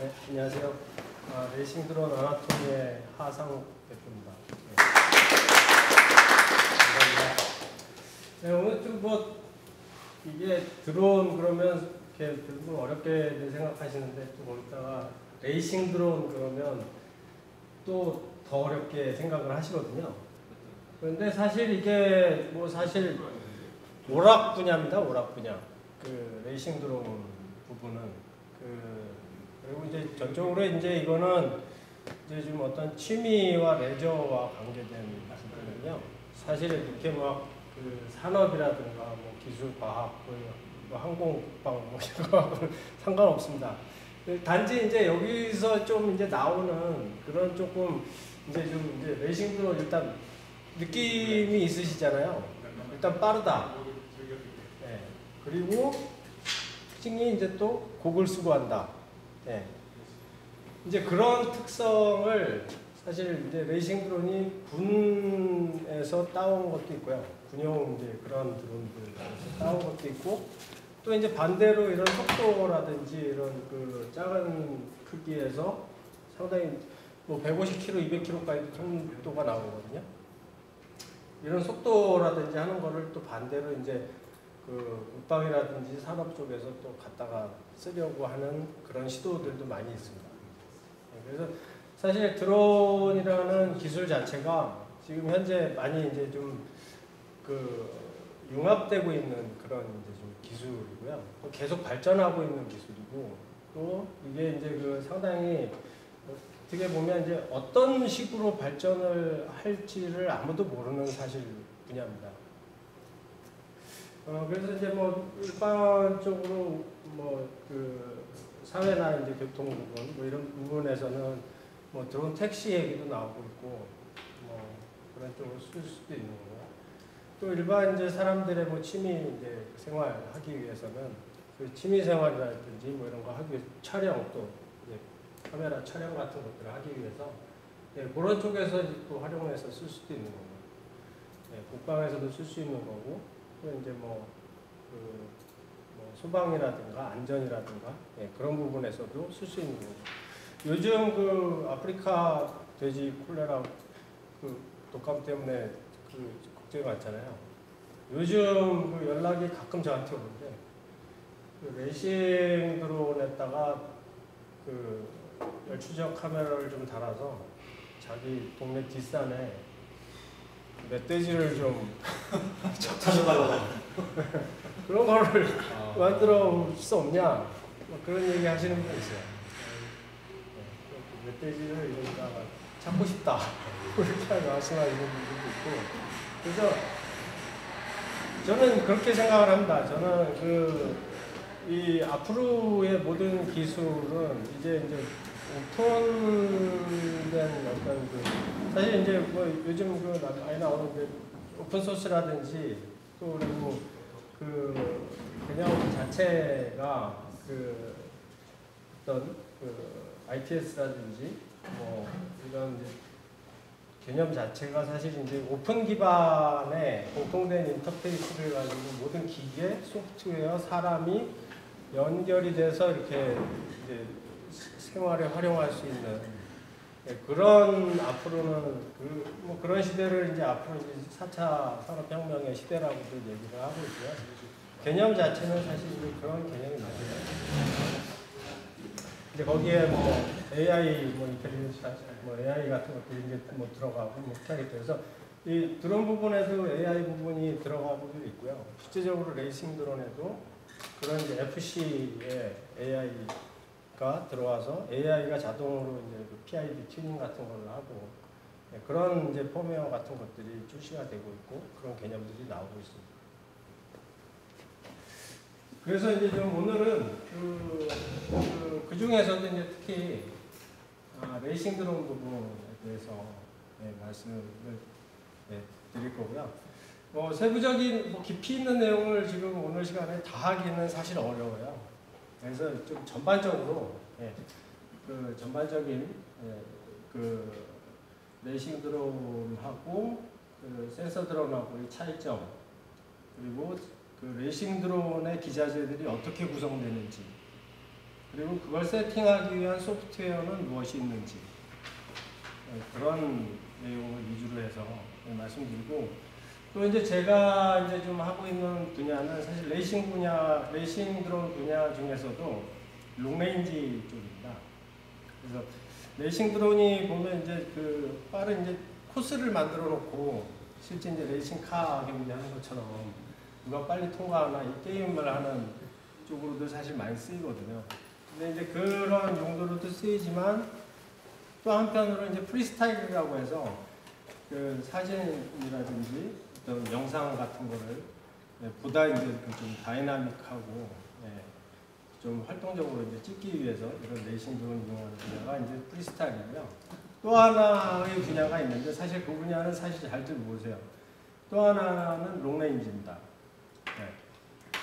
네, 안녕하세요. 레이싱 드론 아나토미의 하상욱 대표입니다. 네. 오늘 좀 이게 드론 그러면 이렇게 좀 어렵게 생각하시는데 또 거기다가 레이싱 드론 그러면 또 더 어렵게 생각을 하시거든요. 그런데 사실 이게 사실 오락 분야입니다. 오락 분야. 그 레이싱 드론 부분은 그리고 이제 전적으로 이제 이거는 이제 좀 어떤 취미와 레저와 관계된 부분은요. 사실 이렇게 그 산업이라든가 기술, 과학, 항공, 국방 이런 거하고는 상관없습니다. 단지 이제 여기서 좀 이제 나오는 그런 조금 이제 레이싱 드론 일단 느낌이 있으시잖아요. 일단 빠르다. 네. 그리고 특징이 이제 또 곡을 쓰고 한다. 네. 이제 그런 특성을 사실 이제 레이싱 드론이 군에서 따온 것도 있고요. 군용 이제 그런 드론들에서 따온 것도 있고, 또 이제 반대로 이런 속도라든지 이런 그 작은 크기에서 상당히 150km, 200km까지 정도가 나오거든요. 이런 속도라든지 하는 거를 또 반대로 이제 그 국방이라든지 산업 쪽에서 또 갖다가 쓰려고 하는 그런 시도들도 많이 있습니다. 그래서 사실 드론이라는 기술 자체가 지금 현재 많이 이제 좀 그 융합되고 있는 그런 이제 좀 기술이고요. 또 계속 발전하고 있는 기술이고, 또 이게 이제 그 상당히 어떻게 보면 이제 어떤 식으로 발전을 할지를 아무도 모르는 사실 분야입니다. 그래서 이제 일반적으로 그 사회나 이제 교통 부분 이런 부분에서는 드론 택시 얘기도 나오고 있고 그런 쪽으로 쓸 수도 있는 거고, 또 일반 이제 사람들의 취미 이제 생활하기 위해서는 그 취미 생활이라든지 이런 거 하기 위해서 촬영, 또 이제 카메라 촬영 같은 것들을 하기 위해서 그런 쪽에서 또 활용해서 쓸 수도 있는 거고, 국방에서도 쓸 수 있는 거고, 또 이제 소방이라든가 안전이라든가 그런 부분에서도 쓸 수 있는 거고. 요즘 그 아프리카 돼지 콜레라 그 독감 때문에 그 걱정이 많잖아요. 요즘 그 연락이 가끔 저한테 오는데, 그 레이싱 드론에다가 그 열추적 카메라를 좀 달아서 자기 동네 뒷산에 멧돼지를 좀 찾아달라고 그런 거를 만들어 줄 수 없냐, 그런 얘기 하시는 분 있어요. 멧돼지를 이러다가 찾고 싶다 그렇게 말씀하시는 분들도 있고. 그래서 저는 그렇게 생각을 합니다. 저는 이 앞으로의 모든 기술은 이제 오픈된 어떤 사실 이제 요즘 많이 나오는 오픈 소스라든지, 또 그리고 그 개념 자체가 어떤 ITS라든지 이런 이제 개념 자체가 사실 이제 오픈 기반의 공통된 인터페이스를 가지고 모든 기계, 소프트웨어, 사람이 연결이 돼서 이렇게 이제 생활에 활용할 수 있는 그런 앞으로는 그런 시대를 이제 앞으로 이제 4차 산업혁명의 시대라고도 얘기를 하고 있고요. 개념 자체는 사실 그런 개념이 맞아요. 이제 거기에 AI, 인텔리전스, AI 같은 것들이 이제 들어가고 하겠죠. 그래서 이 드론 부분에도 AI 부분이 들어가고도 있고요. 실제적으로 레이싱 드론에도 그런 이제 FC에 AI가 들어와서 AI가 자동으로 이제 PID 튜닝 같은 걸 하고 그런 이제 펌웨어 같은 것들이 출시가 되고 있고, 그런 개념들이 나오고 있습니다. 그래서 이제 좀 오늘은 그 중에서도 이제 특히 레이싱 드론 부분에 대해서 말씀을 드릴 거고요. 세부적인 그러니까 있는 내용을 지금 오늘 시간에 다 하기는 사실 어려워요. 그래서 좀 전반적으로 그 전반적인 그 레이싱 드론하고 그 센서 드론하고의 차이점, 그리고 그 레이싱 드론의 기자재들이 어떻게 구성되는지, 그리고 그걸 세팅하기 위한 소프트웨어는 무엇이 있는지 그런 내용을 위주로 해서 말씀드리고, 또 이제 제가 이제 좀 하고 있는 분야는 사실 레이싱 드론 분야 중에서도 롱레인지 쪽입니다. 그래서 레이싱 드론이 보면 이제 그 빠른 이제 코스를 만들어 놓고 실제 이제 레이싱 카 경기하는 것처럼 누가 빨리 통과하나 이 게임을 하는 쪽으로도 사실 많이 쓰이거든요. 근데 이제 그런 용도로도 쓰이지만 또 한편으로 이제 프리스타일이라고 해서 그 사진이라든지 어떤 영상 같은 거를 보다 이제 좀 다이나믹하고 좀 활동적으로 이제 찍기 위해서 이런 레이싱 드론 이용하는 분야가 이제 프리스타일이고요. 또 하나의 분야가 있는데 사실 그 분야는 사실 잘들 모르세요. 또 하나는 롱레인지입니다.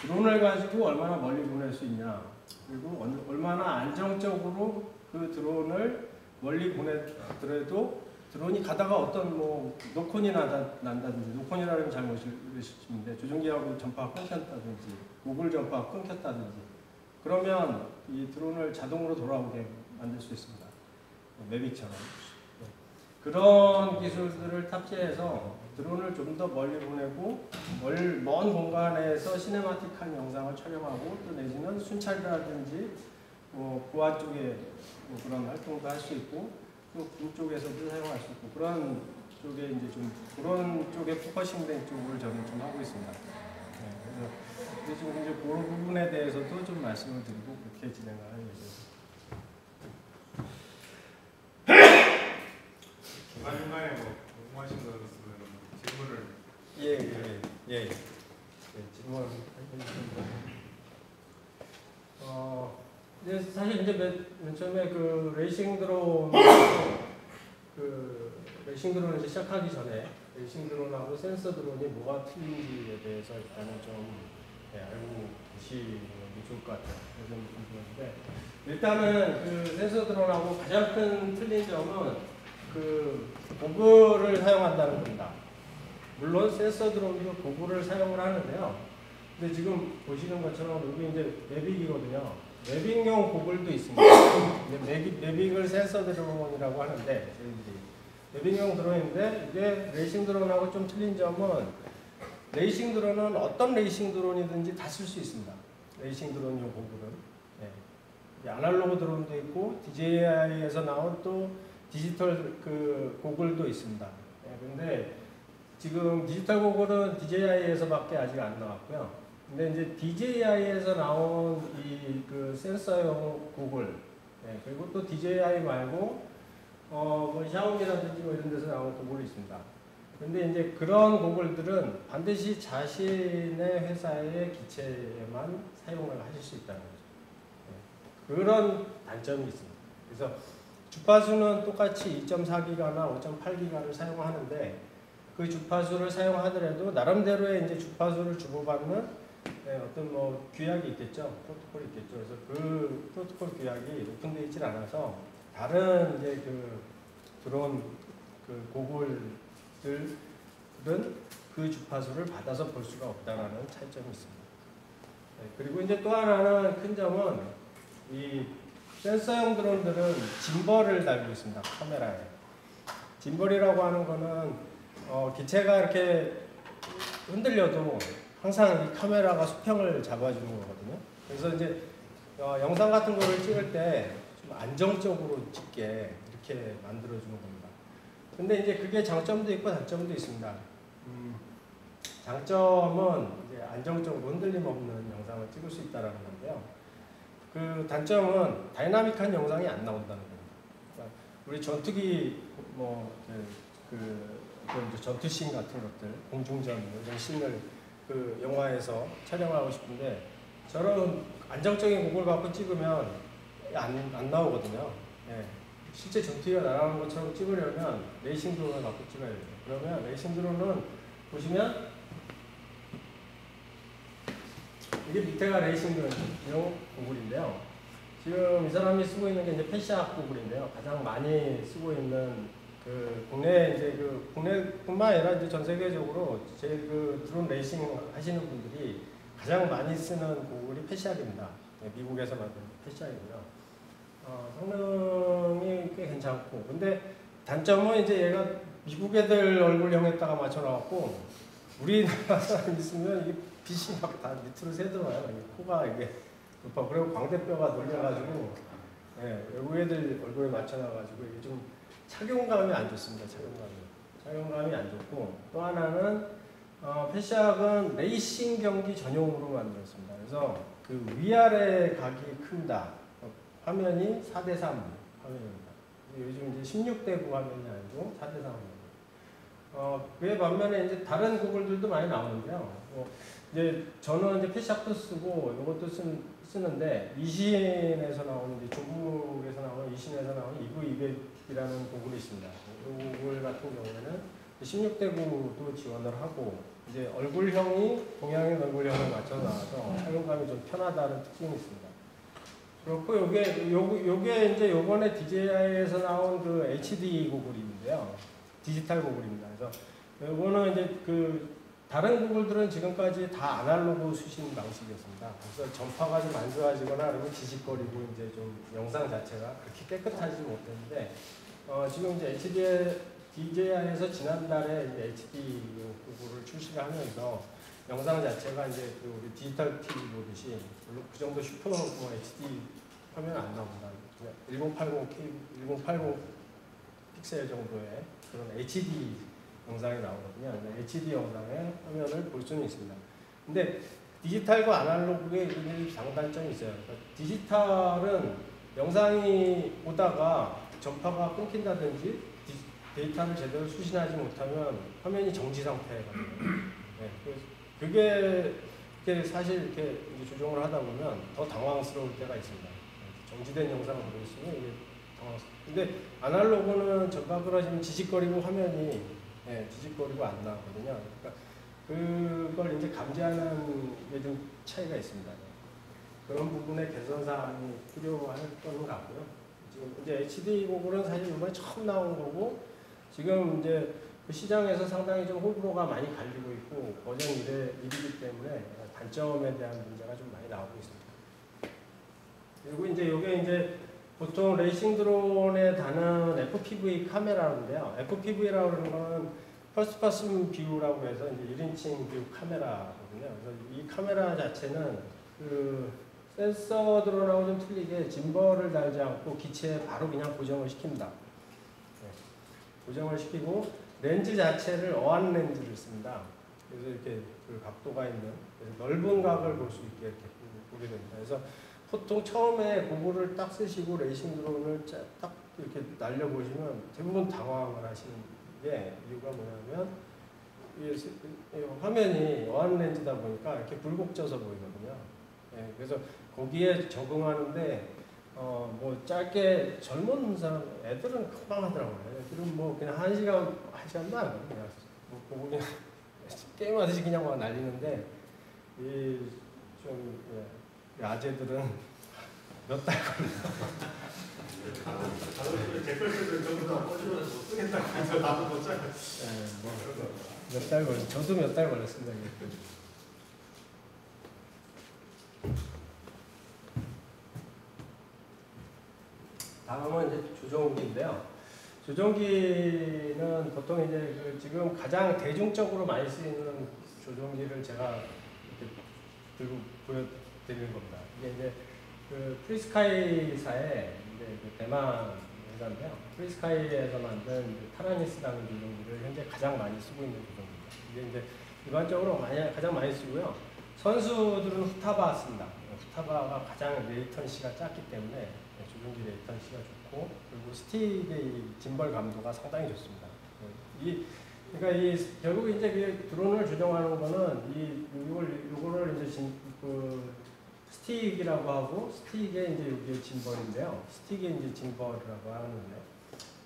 드론을 가지고 얼마나 멀리 보낼 수 있냐, 그리고 얼마나 안정적으로 그 드론을 멀리 보내더라도 드론이 가다가 어떤 뭐 노콘이 난다든지, 노콘이라는 잘 모르시는데 조종기하고 전파가 끊겼다든지 고글 전파가 끊겼다든지 그러면 이 드론을 자동으로 돌아오게 만들 수 있습니다. 매빅처럼. 그런 기술들을 탑재해서 드론을 좀 더 멀리 보내고 먼 공간에서 시네마틱한 영상을 촬영하고, 또 내지는 순찰이라든지 부하 쪽에 그런 활동도 할 수 있고, 또 군 쪽에서도 사용할 수 있고, 그런 쪽에 이제 좀 그런 쪽에 포커싱된 쪽을 저는 좀 하고 있습니다. 그래서 지금 이제 그런 부분에 대해서도 좀 말씀을 드리고 그렇게 진행을 하는 예정입니다. 중간중간에 뭐 궁금하신 거 있으면 질문을. 예. 질문 해주십니다. 이제 사실 이제 맨 처음에 그 레이싱 드론을 이제 시작하기 전에 레이싱 드론하고 센서 드론이 뭐가 틀린지에 대해서 일단은 좀 알고 계시는 게 좋을 것 같아요. 그래서 궁금한데, 일단은 그 센서 드론하고 가장 큰 틀린 점은 그 고글을 사용한다는 겁니다. 물론 센서 드론도 고글을 사용을 하는데요. 근데 지금 보시는 것처럼 여기 이제 매빅이거든요. 매빅용 고글도 있습니다. 매빅을 센서 드론이라고 하는데, 매빅용 드론인데 이게 레이싱 드론하고 좀 틀린 점은, 레이싱 드론은 어떤 레이싱 드론이든지 다 쓸 수 있습니다. 레이싱 드론용 고글은. 아날로그 드론도 있고 DJI에서 나온 또 디지털 그 고글도 있습니다. 근데 지금 디지털 고글은 DJI에서밖에 아직 안 나왔고요. 근데 이제 DJI에서 나온 이 그 센서용 고글, 그리고 또 DJI 말고 뭐 샤오미라든지 뭐 이런 데서 나온 고글이 있습니다. 근데 이제 그런 고글들은 반드시 자신의 회사의 기체에만 사용을 하실 수 있다는 거죠. 그런 단점이 있습니다. 그래서 주파수는 똑같이 2.4기가나 5.8기가를 사용하는데, 그 주파수를 사용하더라도 나름대로의 이제 주파수를 주고받는 어떤 뭐 규약이 있겠죠. 프로토콜이 있겠죠. 그래서 그 프로토콜 규약이 오픈되어 있질 않아서 다른 이제 그 드론 그 고글들은 그 주파수를 받아서 볼 수가 없다라는 차이점이 있습니다. 그리고 이제 또 하나는 큰 점은 이 센서용 드론들은 짐벌을 달고 있습니다. 카메라에. 짐벌이라고 하는 거는 기체가 이렇게 흔들려도 항상 이 카메라가 수평을 잡아주는 거거든요. 그래서 이제 영상 같은 거를 찍을 때 좀 안정적으로 찍게 이렇게 만들어주는 겁니다. 근데 이제 그게 장점도 있고 단점도 있습니다. 장점은 이제 안정적으로 흔들림 없는 영상을 찍을 수 있다는 건데요. 그 단점은 다이나믹한 영상이 안 나온다는 겁니다. 그러니까 우리 전투기 전투씬 같은 것들, 공중전 이런 씬을 그 영화에서 촬영하고 싶은데 저런 안정적인 고글 갖고 찍으면 안 나오거든요. 실제 전투기가 날아가는 것처럼 찍으려면 레이싱 드론을 갖고 찍어야 돼요. 그러면 레이싱 드론은 보시면 이게 밑에가 레이싱 드론용 고글인데요. 지금 이 사람이 쓰고 있는 게 이제 패시아 고글인데요. 가장 많이 쓰고 있는 그 국내 이제 그 국내뿐만 아니라 이제 전 세계적으로 제 그 드론 레이싱 하시는 분들이 가장 많이 쓰는 고글이 패시아입니다. 미국에서 만든. 패시아이고요. 성능이 꽤 괜찮고, 근데 단점은 이제 얘가 미국 애들 얼굴형에다가 맞춰놔갖고 우리나라 사람 있으면 이게 빛이 막 다 밑으로 새들어와요. 코가 이게 높아. 그리고 광대뼈가 눌려가지고 외국 애들 얼굴에 맞춰놔가지고 이게 좀 착용감이 안 좋습니다. 착용감이 안 좋고, 또 하나는 패시악은 레이싱 경기 전용으로 만들었습니다. 그래서 그 위아래 각이 큽니다. 화면이 4:3 화면입니다. 요즘 이제 16:9 화면이 아니고 4:3 화면. 그에 반면에 이제 다른 구글들도 많이 나오는데요. 이제 저는 이제 패시악도 쓰고 이것도 쓰는데 이신에서 나오는 이제 조국에서 나오는 이신에서 나오는 EV200이라는 구글이 있습니다. 이 구글 같은 경우에는 16:9도 지원을 하고 이제 얼굴형이 동양인 얼굴형에 맞춰 나와서 착용감이 좀 편하다는 특징이 있습니다. 그렇고 요게 이제 요번에 DJI에서 나온 그 HD 구글인데요. 디지털 구글입니다. 그래서 요거는 이제 그 다른 구글들은 지금까지 다 아날로그 수신 방식이었습니다. 그래서 전파가 좀 안 좋아지거나 그러면 지직거리고 이제 좀 영상 자체가 그렇게 깨끗하지 못했는데 지금 이제 DJI에서 지난달에 이제 HD 구글을 출시를 하면서 영상 자체가 이제 그 우리 디지털 TV 보듯이 물론 그 정도 슈퍼 HD 화면 안 나옵니다. 1080 픽셀 정도의 그런 HD 영상이 나오거든요. HD 영상의 화면을 볼 수는 있습니다. 근데 디지털과 아날로그의 장단점이 있어요. 그러니까 디지털은 영상이 오다가 전파가 끊긴다든지 데이터를 제대로 수신하지 못하면 화면이 정지 상태거든요. 그게 사실 이렇게 이제 조정을 하다 보면 더 당황스러울 때가 있습니다. 정지된 영상을 보고 있으면 이게 당황스러워. 근데 아날로그는 전파 끊어지면 지직거리고 화면이 지직거리고 안 나오거든요. 그러니까 그걸 이제 감지하는 게 좀 차이가 있습니다. 그런 부분의 개선 사항이 필요할 거는 같고요. 지금 이제 HD 구글은 사실 이번에 처음 나온 거고 지금 이제 그 시장에서 상당히 좀 호불호가 많이 갈리고 있고 버전 1이기 때문에 단점에 대한 문제가 좀 많이 나오고 있습니다. 그리고 이제 이게 이제 보통 레이싱 드론에 다는 FPV 카메라인데요. FPV라고 하는 거는 퍼스트 퍼슨 뷰라고 해서 이제 1인칭 뷰 카메라거든요. 그래서 이 카메라 자체는 그 센서 드론하고 좀 틀리게 짐벌을 달지 않고 기체에 바로 그냥 고정을 시킵니다. 고정을 시키고 렌즈 자체를 어안 렌즈를 씁니다. 그래서 이렇게 그 각도가 있는 넓은 각을 볼 수 있게 이렇게 보게 됩니다. 그래서 보통 처음에 그거를 딱 쓰시고 레이싱 드론을 딱 이렇게 날려보시면 대부분 당황을 하시는 게 이유가 뭐냐면 화면이 어안 렌즈다 보니까 이렇게 굴곡져서 보이거든요. 그래서 거기에 적응하는데 뭐 짧게 젊은 사람 애들은 금방 하더라고요. 애들은 뭐 그냥 한 시간도 안 가요. 그냥 뭐 보고 그냥 게임하듯이 그냥 막 날리는데 좀 아재들은 몇 달 걸려요. 댓글들은 전부 다 꺼지면서 쓰겠다고 해서 나도 못 짜요. 몇 달 걸렸어요. 저도 몇 달 걸렸습니다. 다음은 이제 조종기인데요. 조종기는 보통 이제 그 지금 가장 대중적으로 많이 쓰이는 조종기를 제가 이렇게 들고 보여드리는 겁니다. 이게 이제 그 프리스카이사의 이제 그 대만 회사인데요. 프리스카이에서 만든 타라니스라는 조종기를 현재 가장 많이 쓰고 있는 조종기입니다. 이게 이제 일반적으로 가장 많이 쓰고요. 선수들은 후타바 씁니다. 후타바가 가장 레이턴시가 작기 때문에 조종기 레이턴시가 좋고, 그리고 스틱의 짐벌 감도가 상당히 좋습니다. 그러니까 결국 이제 그 드론을 조정하는 거는 요거를 이제 스틱이라고 하고, 스틱에 이제 여기 짐벌인데요. 스틱에 이제 짐벌이라고 하는데,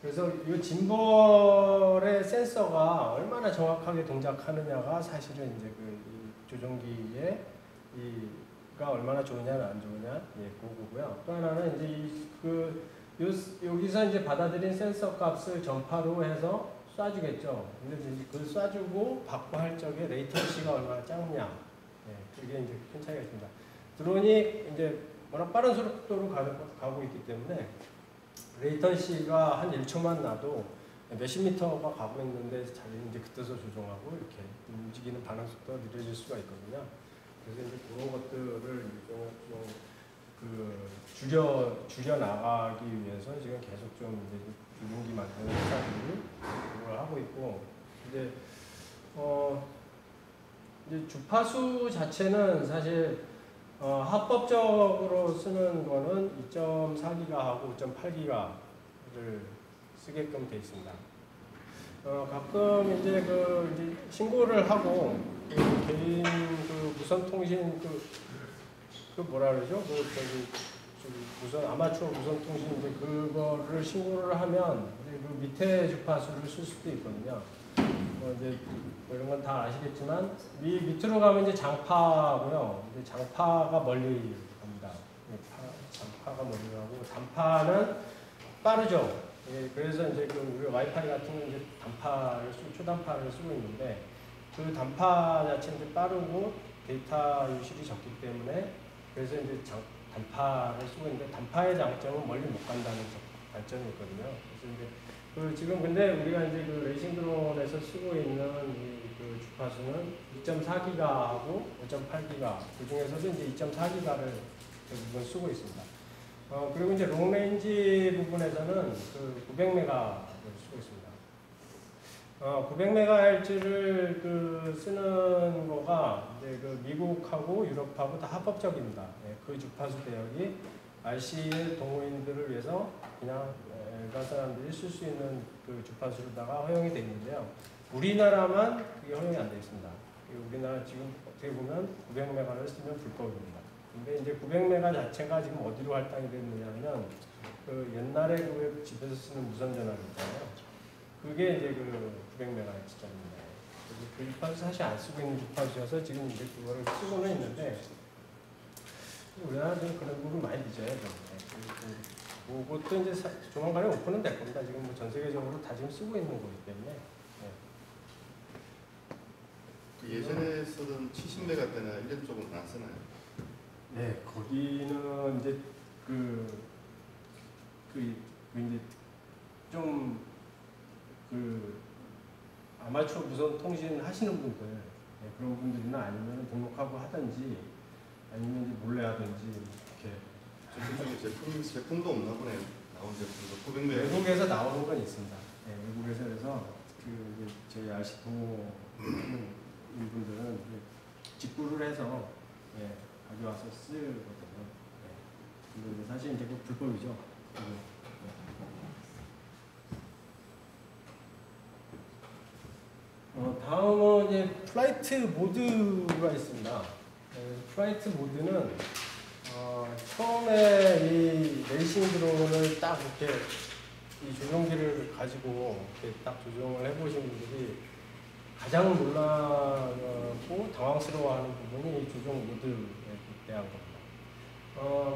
그래서 이 짐벌의 센서가 얼마나 정확하게 동작하느냐가 사실은 이제 이 조종기의 가 얼마나 좋으냐 안 좋으냐 그거고요. 또 하나는 이제 여기서 이제 받아들인 센서 값을 전파로 해서 쏴주겠죠. 근데 이제 그걸 쏴주고 받고 할 적에 레이턴시가 얼마나 작냐. 그게 이제 큰 차이가 있습니다. 드론이 이제 워낙 빠른 속도로 가고 있기 때문에 레이턴시가 한 1초만 나도 몇십 미터가 가고 있는데 자기는 이제 그때서 조정하고 이렇게 움직이는 반응 속도가 느려질 수가 있거든요. 그래서 이제 그런 것들을 줄여 나가기 위해서 지금 계속 좀 이제 조종기 만드는 회사들이 그걸 하고 있고, 이제 주파수 자체는 사실 합법적으로 쓰는 거는 2.4기가하고 5.8기가를 쓰게끔 돼 있습니다. 가끔 이제 이제 신고를 하고 개인 무선 통신 뭐라 그러죠? 무선 아마추어 무선 통신 이제 그거를 신고를 하면 이제 그 밑에 주파수를 쓸 수도 있거든요. 이제 이런 건 다 아시겠지만 밑으로 가면 이제 장파고요. 이제 장파가 멀리 갑니다. 장파가 멀리 가고 단파는 빠르죠. 그래서 이제 우리 와이파이 같은 건 이제 초단파를 쓰고 있는데 그 단파 자체는 이제 빠르고 데이터 유실이 적기 때문에 그래서 이제 단파를 쓰고 있는데 단파의 장점은 멀리 못 간다는 단점이 있거든요. 그래서 이제 지금 근데 우리가 이제 레이싱 드론에서 쓰고 있는 그 주파수는 2.4기가하고 5.8기가 그 중에서도 이제 2.4기가를 대부분 쓰고 있습니다. 그리고 이제 롱레인지 부분에서는 900메가를 쓰고 있습니다. 900MHz를 쓰는 거가 이제 미국하고 유럽하고 다 합법적입니다. 그 주파수 대역이 RC 동호인들을 위해서 그냥 일반 사람들이 쓸 수 있는 그 주파수로다가 허용이 되어 있는데요. 우리나라만 그게 허용이 안 되어 있습니다. 우리나라 지금 어떻게 보면 900메가를 쓰면 불법입니다. 근데 이제 900메가 자체가 지금 어디로 할당이 됐느냐면 옛날에 집에서 쓰는 무선 전화기 있잖아요. 그게 이제 900MHz짜리입니다. 그 주파수 사실 안 쓰고 있는 주파수여서 지금 이제 그거를 쓰고는 있는데 우리나라 좀 그런 부분 많이 늦어요. 그것도 이제 조만간에 오픈은 될 겁니다. 지금 전 세계적으로 다 지금 쓰고 있는 거기 때문에. 예전에 쓰던 70메가 때나 이런 쪽은 안 쓰나요? 네, 거기는 이제 이제 좀 아마추어 무선 통신 하시는 분들, 그런 분들이나 아니면 등록하고 하든지 아니면 이제 몰래 하든지 이렇게. 그쪽에 제품도 없나 보네요. 나온 제품도 900메가. 외국에서 나오는 건 있습니다. 네, 외국에서 그래서 이제 저희 RC 동호 분들은 직구를 해서 가져와서 쓰거든요. 근데 사실 이제 그 불법이죠. 다음은 이제 플라이트 모드가 있습니다. 플라이트 모드는 처음에 이 레이싱 드론을 딱 이렇게 이 조종기를 가지고 이렇게 딱 조종을 해보신 분들이 가장 놀라고 당황스러워하는 부분이 이 조종 모드에 대한 겁니다.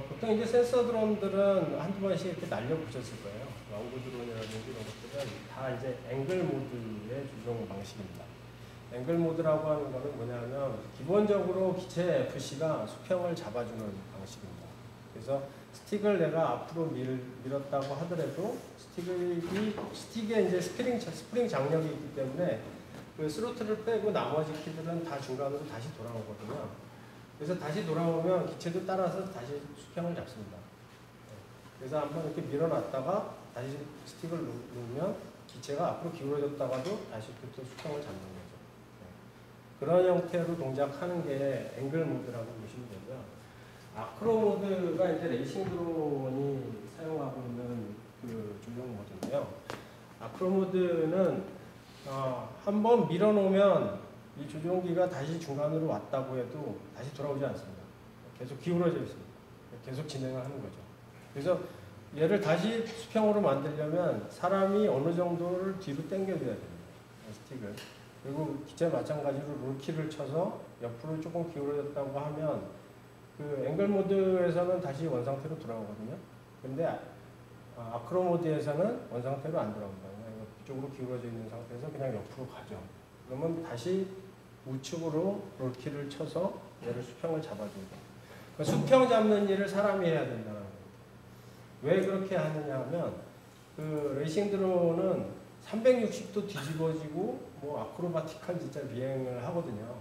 보통 이제 센서 드론들은 한두 번씩 이렇게 날려보셨을 거예요. 왕구 드론이라든지 이런 것들은 다 이제 앵글 모드의 조종 방식입니다. 앵글 모드라고 하는 거는 뭐냐면 기본적으로 기체 FC가 수평을 잡아주는 방식입니다. 그래서 스틱을 내가 앞으로 밀었다고 하더라도 스틱에 이제 스프링 장력이 있기 때문에 그 스로틀을 빼고 나머지 키들은 다 중간으로 다시 돌아오거든요. 그래서 다시 돌아오면 기체도 따라서 다시 수평을 잡습니다. 그래서 한번 이렇게 밀어놨다가 다시 스틱을 놓으면 기체가 앞으로 기울어졌다가도 다시 또 수평을 잡는 거죠. 그런 형태로 동작하는 게 앵글 모드라고 보시면 되고요. 아크로 모드가 이제 레이싱 드론이 사용하고 있는 그 조종 모드인데요. 아크로 모드는 한번 밀어놓으면 이 조종기가 다시 중간으로 왔다고 해도 다시 돌아오지 않습니다. 계속 기울어져 있습니다. 계속 진행을 하는 거죠. 그래서 얘를 다시 수평으로 만들려면 사람이 어느 정도를 뒤로 당겨줘야 됩니다. 스틱을. 그리고 기체 마찬가지로 롤키를 쳐서 옆으로 조금 기울어졌다고 하면 그 앵글 모드에서는 다시 원상태로 돌아오거든요. 근데 아크로 모드에서는 원상태로 안 돌아옵니다. 그냥 이쪽으로 기울어져 있는 상태에서 그냥 옆으로 가죠. 그러면 다시 우측으로 롤키를 쳐서 얘를 수평을 잡아줘야 돼요. 그러니까 수평 잡는 일을 사람이 해야 된다는 거예요. 왜 그렇게 하느냐 하면 그 레이싱 드론은 360도 뒤집어지고 뭐 아크로바틱한 진짜 비행을 하거든요.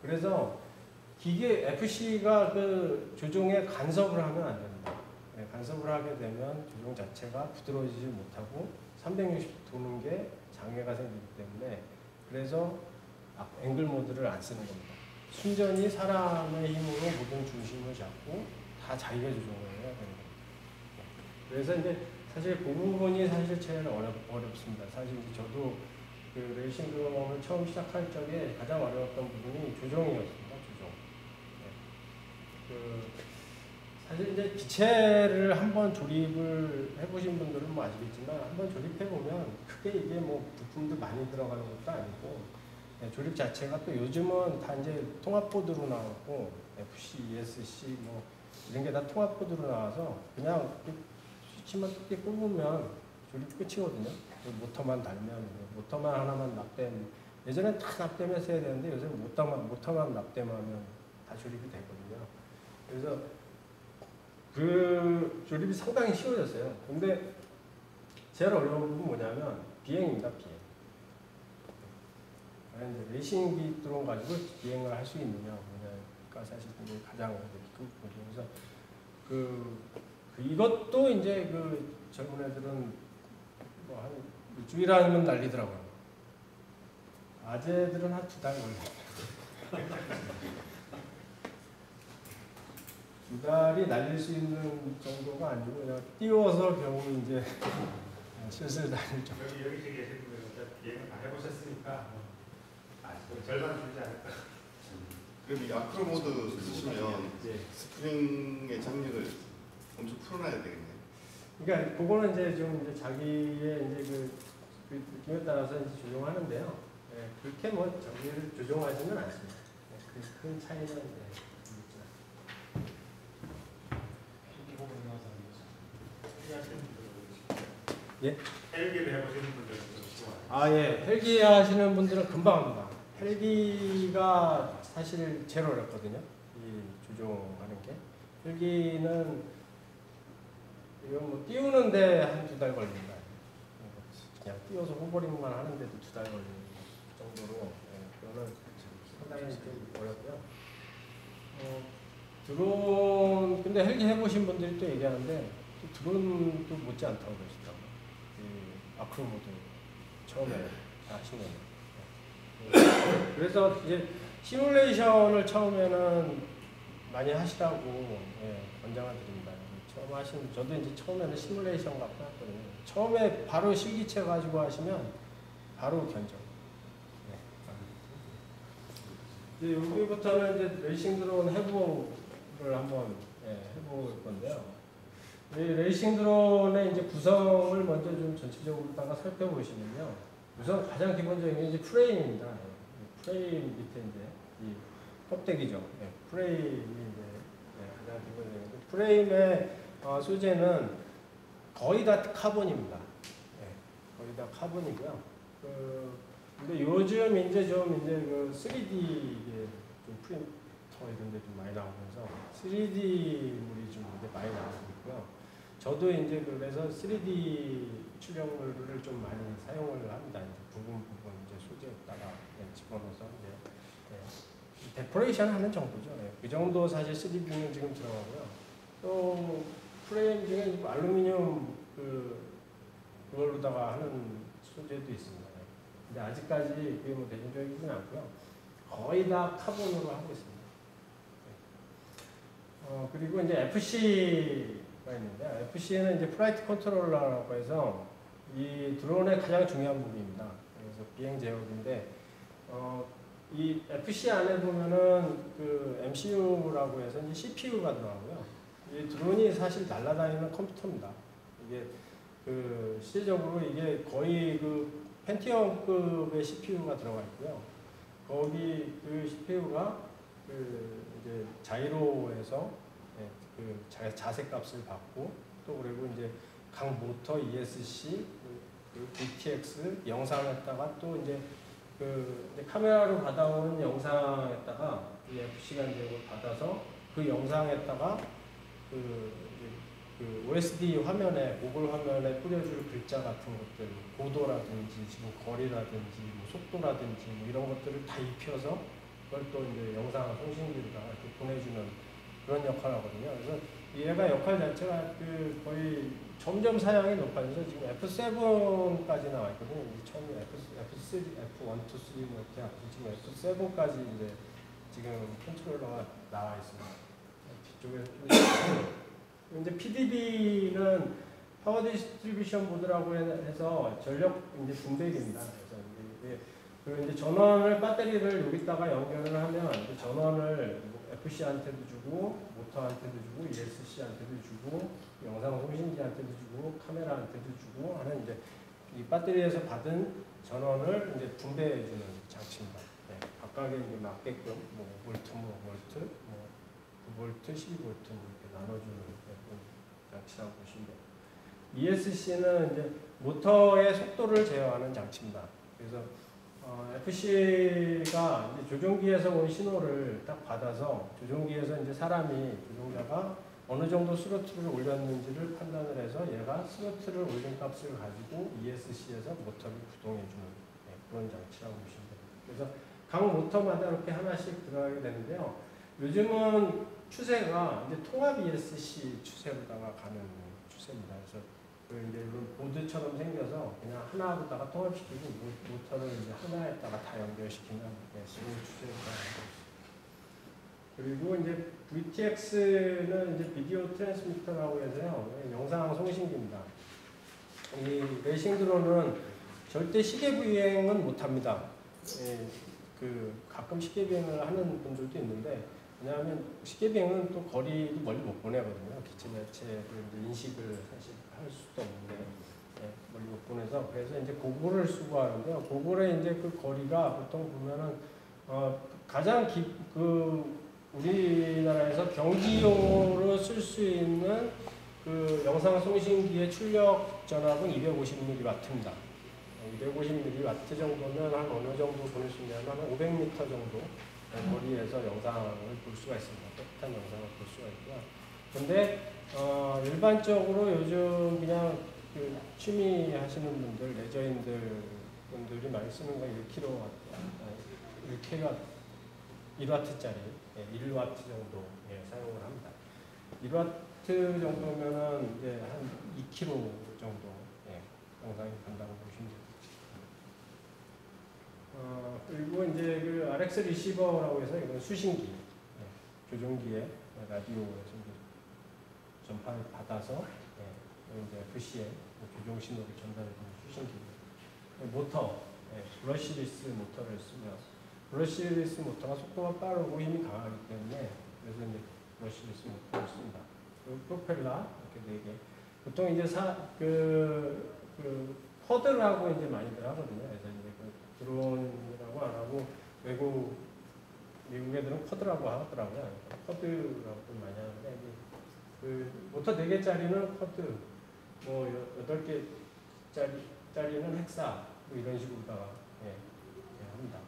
그래서 기계 FC가 그 조종에 간섭을 하면 안 됩니다. 네, 간섭을 하게 되면 조종 자체가 부드러워지지 못하고 360도 도는 게 장애가 생기기 때문에 그래서 앵글 모드를 안 쓰는 겁니다. 순전히 사람의 힘으로 모든 중심을 잡고 다 자기가 조종을 해야 되는 겁니다. 그래서 이제 사실 그 부분이 사실 제일 어렵습니다. 사실 이제 저도 그 레이싱 드론을 처음 시작할 적에 가장 어려웠던 부분이 조종이었습니다. 조종. 네. 그 사실 이제 기체를 한번 조립을 해보신 분들은 뭐 아시겠지만 한번 조립해 보면 크게 이게 뭐 부품도 많이 들어가는 것도 아니고 네, 조립 자체가 또 요즘은 다 이제 통합보드로 나왔고 FC, ESC 뭐 이런 게 다 통합보드로 나와서 그냥 스위치만 뜯게 꼽으면 조립 끝이거든요. 모터만 달면 모터만 하나만 납땜 예전엔 다 납땜해서 해야 되는데 요새는 모터만 납땜하면 다 조립이 되거든요. 그래서 그 조립이 상당히 쉬워졌어요. 근데 제일 어려운 부분은 뭐냐면 비행입니다. 비행. 이제 레이싱 드론 가지고 비행을 할 수 있느냐 그러니까 사실 이제 가장 큰 부분이죠. 그래서 이것도 이제 그 젊은 애들은 뭐 한 일주일 하면 난리더라고요. 아재들은 한 2달 걸려요. 2달이 날릴 수 있는 정도가 아니고 그냥 띄워서 겨우 이제 슬슬 날릴 정도. 여기 계신 분들은 비행을 다 해보셨으니까 아직도 절반 줄지 않을까. 그럼 이 아크로 모드 쓰시면 스프링의 장력을 엄청 풀어놔야 되겠네요. 그러니까 그거는 이제 좀 이제 자기의 이제 그 느낌에 따라서 이제 조정하는데요. 네, 그렇게 뭐 장비를 조정하지는 않습니다. 네, 큰 차이는 있죠. 예? 헬기를 해보시는 분들은 좀 좋아요. 아 예, 헬기 하시는 분들은 금방 합니다. 헬기가 사실 제일 어렵거든요. 이 조종하는 게. 헬기는 이거 뭐 띄우는데 한 2달 걸립니다. 그냥 띄워서 호버링만 하는데도 2달 걸리는 정도로 그거는 상당히 좀 어렵고요. 드론 근데 헬기 해보신 분들이 또 얘기하는데 또 드론도 못지 않다고 그러시더라고요. 아크로 모드 처음에 하신 거예요. 그래서 이제 시뮬레이션을 처음에는 많이 하시라고 권장을 드립니다. 처음 하시는 저도 이제 처음에는 시뮬레이션 갖고 했거든요. 처음에 바로 실기체 가지고 하시면 바로 견적. 이제 여기부터는 이제 레이싱 드론 해보를 한번 해볼 건데요. 이 레이싱 드론의 이제 구성을 먼저 좀 전체적으로다가 살펴보시면요. 우선 가장 기본적인 게 이제 프레임입니다. 프레임 밑에 이제 이 껍데기죠. 프레임이 이제 가장 기본적인 게 프레임의 소재는 거의 다 카본입니다. 거의 다 카본이고요. 근데 요즘 이제 좀 이제 그 3D 이게 좀 프린터 이런 데 좀 많이 나오면서 3D물이 좀 이제 많이 나오고 있고요. 저도 이제 그래서 3D 출력물을 좀 많이 사용을 합니다. 이제 부분 이제 소재에다가 집어넣어서 이제 데코레이션 하는 정도죠. 그 정도 사실 3D는 지금 들어가고요. 또 프레임 중에 알루미늄 그걸로다가 하는 소재도 있습니다. 근데 아직까지 그게 뭐 대중적이지는 않고요. 거의 다 카본으로 하고 있습니다. 그리고 이제 FC가 있는데 FC는 이제 플라이트 컨트롤러라고 해서 이 드론의 가장 중요한 부분입니다. 그래서 비행 제어인데 이 FC 안에 보면은 그 MCU라고 해서 이제 CPU가 들어가고요. 이 드론이 사실 날아다니는 컴퓨터입니다. 이게 그 실제적으로 이게 거의 그 펜티엄급의 CPU가 들어가 있고요. 거기 그 CPU가 그 이제 자이로에서 그 자세 값을 받고 또 그리고 이제 각 모터 ESC 그 VTX 영상에다가 또 이제 그 이제 카메라로 받아오는 영상에다가 이 FC가 이제 받아서 그 영상에다가 그 OSD 화면에, 구글 화면에 뿌려줄 글자 같은 것들, 고도라든지 지금 거리라든지 뭐 속도라든지 뭐 이런 것들을 다 입혀서 그걸 또 이제 영상 송신기로다가 이렇게 보내주는 그런 역할을 하거든요. 그래서 얘가 역할 자체가 그 거의 점점 사양이 높아져서 지금 F7까지 나와 있거든요. 이제 처음에 F3, F1, 2, 3 뭐 이렇게 하고 지금 F7까지 이제 지금 컨트롤러가 나와 있습니다. 뒤쪽에 이제 PDB는 파워 디스트리뷰션 보드라고 해서 전력 이제 분배기입니다. 그래서 이제 전원을 배터리를 여기다가 연결을 하면 전원을 FC한테도 주고 모터한테도 주고 ESC한테도 주고 영상 송신기한테도 주고 카메라한테도 주고 하는 이제 이 배터리에서 받은 전원을 이제 분배해 주는 장치입니다. 네, 각각에 이제 맞게끔 뭐 볼트, 뭐 볼트, 뭐 9볼트, 12볼트 이렇게 나눠주는 그런 장치라고 보시면 돼요. ESC는 이제 모터의 속도를 제어하는 장치입니다. 그래서 FC가 이제 조종기에서 온 신호를 딱 받아서 조종기에서 이제 조종자가 어느 정도 스로틀을 올렸는지를 판단을 해서 얘가 스로틀을 올린 값을 가지고 ESC에서 모터를 구동해주는 그런 장치라고 보시면 됩니다. 그래서 각 모터마다 이렇게 하나씩 들어가게 되는데요. 요즘은 추세가 이제 통합 ESC 추세로다가 가는 추세입니다. 그래서 이제 이런 보드처럼 생겨서 그냥 하나로다가 통합시키고 모터를 이제 하나에다가 다 연결시키는 그런 추세가 그리고 이제 VTX는 이제 비디오 트랜스미터라고 해서요. 영상 송신기입니다. 이 레이싱 드론은 절대 시계 비행은 못합니다. 가끔 시계 비행을 하는 분들도 있는데 왜냐하면 시계 비행은 또 거리도 멀리 못 보내거든요. 기체 자체를 인식을 사실 할 수도 없는데 멀리 못 보내서 그래서 이제 고글을 쓰고 하는데요. 고글의 이제 그 거리가 보통 보면은 가장 우리나라에서 경기용으로 쓸 수 있는 그 영상 송신기의 출력 전압은 250mW입니다. 250mW 정도면 한 어느 정도 보낼 수 있냐면 한 500m 정도 거리에서 영상을 볼 수가 있습니다. 깨끗한 영상을 볼 수가 있고요. 근데 일반적으로 요즘 그냥 그 취미 하시는 분들, 레저인들 분들이 많이 쓰는 건 1W짜리 1W 정도 사용을 합니다. 1W 정도면은 이제 한 2kg 정도 영상이 간다고 보시면 됩니다. 그리고 이제 그 RX 리시버라고 해서 이건 수신기, 조종기에 라디오에서 전파를 받아서 이제 FC에 조종 신호를 전달해주는 수신기. 모터, 브러시리스 모터를 쓰면 브러시리스 모터가 속도가 빠르고 힘이 강하기 때문에 그래서 이제 브러시리스 모터를 씁니다. 그리고 프로펠러 이렇게 4개. 보통 이제 쿼드라고 이제 많이들 하거든요. 그래서 이제 드론이라고 안 하고 미국 애들은 쿼드라고 하더라고요. 쿼드라고 많이 하는데 그 모터 4개짜리는 쿼드, 뭐 8개짜리는 헥사 뭐 이런 식으로다가 합니다.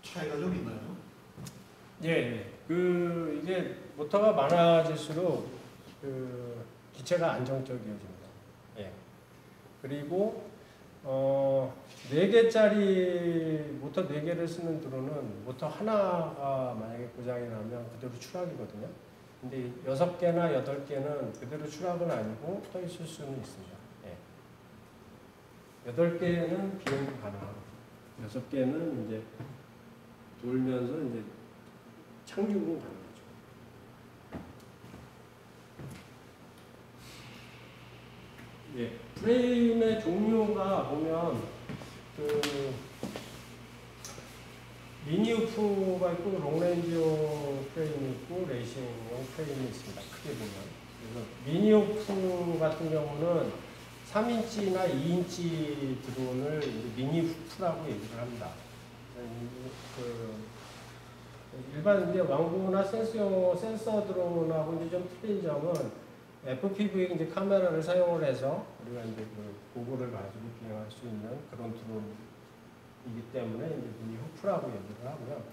차이가 좀 있나요? 이게 모터가 많아질수록 그 기체가 안정적이어집니다. 그리고 4개짜리 모터 4개를 쓰는 드론은 모터 하나가 만약에 고장이 나면 그대로 추락이거든요. 근데 6개나 8개는 그대로 추락은 아니고 떠 있을 수는 있습니다. 8개는 비행도 가능하고 6개는 이제 돌면서 이제 착륙은 가능하죠. 프레임의 종류가 보면 그 미니우프가 있고 롱레인지용 프레임이 있고 레이싱용 프레임이 있습니다. 크게 보면. 그래서 미니우프 같은 경우는 3인치나 2인치 드론을 미니우프라고 얘기를 합니다. 일반 이제 왕구나 센서 드론하고 이제 좀 틀린 점은 FPV 이제 카메라를 사용을 해서 우리가 이제 그 고글을 가지고 비행할 수 있는 그런 때문에 이제 미니 후프라고 얘기를 하고요.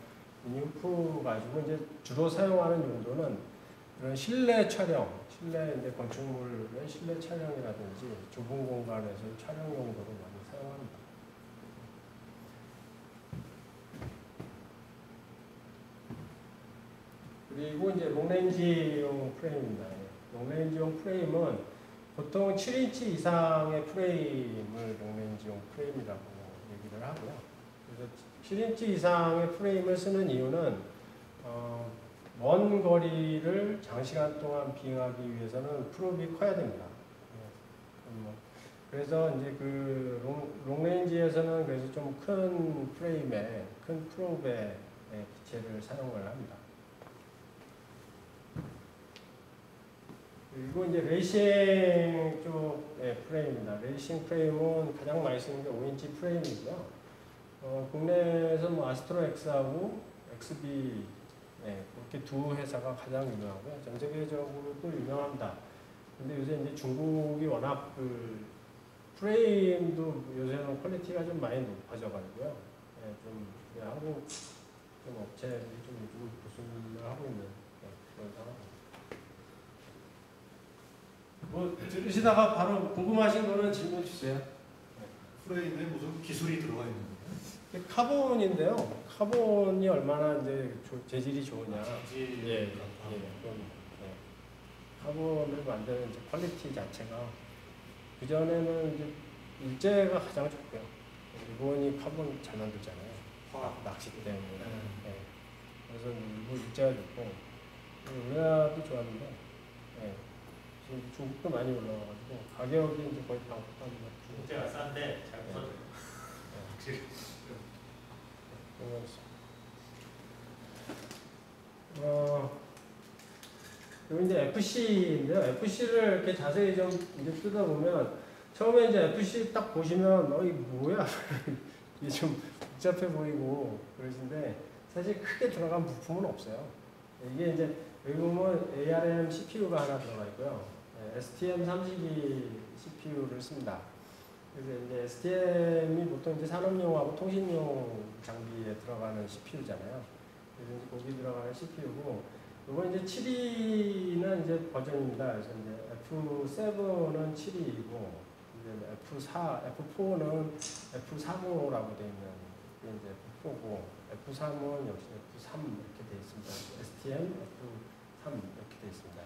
미니 후프 가지고 이제 주로 사용하는 용도는 그런 실내 촬영, 실내 이제 건축물의 실내 촬영이라든지 좁은 공간에서 촬영 용도로 많이 사용합니다. 그리고 이제 롱레인지용 프레임입니다. 롱레인지용 프레임은 보통 7인치 이상의 프레임을 롱레인지용 프레임이라고 얘기를 하고요. 그래서 7인치 이상의 프레임을 쓰는 이유는 먼 거리를 장시간 동안 비행하기 위해서는 프롭이 커야 됩니다. 그래서 이제 그 롱레인지에서는 그래서 좀 큰 프레임에 큰 프롭의 기체를 사용을 합니다. 그리고 이제 레이싱 쪽의 프레임입니다. 레이싱 프레임은 가장 많이 쓰는 게 5인치 프레임이고요. 국내에서 뭐 아스트로 X하고 XB 그렇게 두 회사가 가장 유명하고요. 전 세계적으로도 유명합니다. 근데 요새 이제 중국이 워낙 그 프레임도 요새는 퀄리티가 좀 많이 높아져가지고요. 좀 한국 좀 업체들이 좀 보수를 하고 있는 그런 상황입니다. 뭐 들으시다가 바로 궁금하신 거는 질문 주세요. 프레임에 무슨 기술이 들어가 있는 거예요? 카본인데요. 카본이 얼마나 이제 재질이 좋으냐. 카본을 만드는 이제 퀄리티 자체가 그 전에는 이제 일제가 가장 좋고요. 일본이 카본 잘 만들잖아요. 낚시 때문에. 그래서 일본 일제가 좋고 우리나라도 좋았는데. 중국도 많이 올라와가지고 가격이 이제 거의 반값합니다. 중국제가 싼데 잘 써줘요. 확실히. 그리고 이제 FC인데요. FC를 이렇게 자세히 좀 이제 뜯어보면 처음에 이제 FC 딱 보시면 이게 뭐야? 이게 좀 복잡해 보이고 그러신데 사실 크게 들어간 부품은 없어요. 이게 이제 여기 보면 ARM CPU가 하나 들어가 있고요. STM32 CPU를 씁니다. 그래서 이제 STM이 보통 이제 산업용하고 통신용 장비에 들어가는 CPU잖아요. 그래서 이제 거기 들어가는 CPU고, 이건 이제 7위는 이제 버전입니다. 그래서 이제 F7은 7위이고, 이제 F4는 F30라고 되어 있는 게 이제 F4고, F3은 역시 F3 이렇게 되어 있습니다. STM F3 이렇게 되어 있습니다.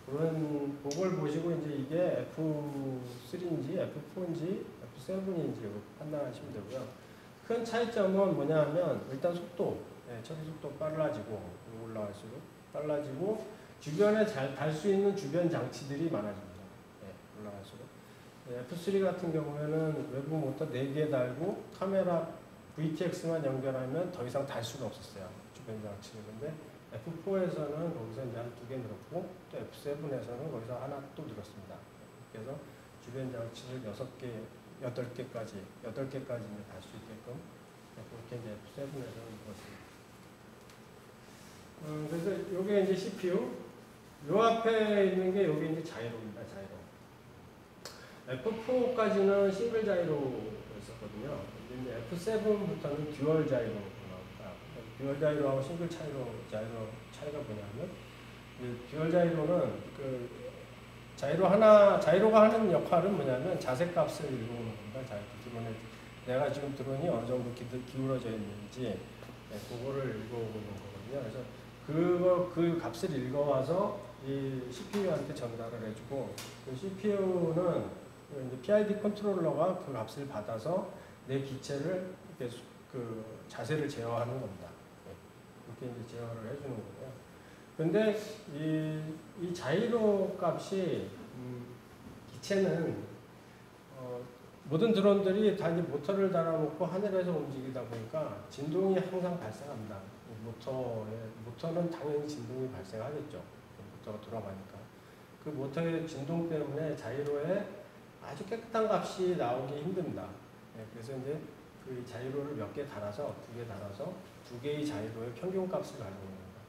그걸 보시고 이제 이게 F3인지 F4인지 F7인지 판단하시면 되고요. 큰 차이점은 뭐냐면 일단 속도, 처리 속도 빨라지고 올라갈수록 빨라지고 주변에 잘 달 수 있는 주변 장치들이 많아집니다. 올라갈수록. F3 같은 경우에는 외부 모터 4개 달고 카메라 VTX만 연결하면 더 이상 달 수가 없었어요. 주변 장치를. 근데 F4에서는 거기서 이제 한 2개 늘었고, 또 F7에서는 거기서 하나 또 늘었습니다. 그래서 주변 장치를 6개, 8개까지 이제 달 수 있게끔 그렇게 이제 F7에서는 늘었습니다. 그래서 요게 이제 CPU, 요 앞에 있는 게 여기 이제 자이로입니다. 자이로. F4까지는 싱글 자이로였었거든요. 근데 이제 F7부터는 듀얼 자이로. 듀얼 자이로하고 싱글 자이로 차이가 뭐냐면, 듀얼 자이로는 그 자이로가 하는 역할은 뭐냐면 자세값을 읽어오는 겁니다. 드론에 내가 지금 드론이 어느 정도 기울어져 있는지 그거를 읽어오는 거거든요. 그래서 그 값을 읽어와서 이 CPU한테 전달을 해주고, 그 CPU는 이제 PID 컨트롤러가 그 값을 받아서 내 기체를 이렇게 그 자세를 제어하는 겁니다. 이렇게 이제 제어를 해주는 거고요. 근데 이 자이로 값이 기체는 모든 드론들이 다 이제 모터를 달아놓고 하늘에서 움직이다 보니까 진동이 항상 발생합니다. 모터는 당연히 진동이 발생하겠죠. 모터가 돌아가니까. 그 모터의 진동 때문에 자이로에 아주 깨끗한 값이 나오기 힘듭니다. 그래서 이제 그 자이로를 몇 개 달아서 2개 달아서 2개의 자이로의 평균 값을 가지고 있는 겁니다.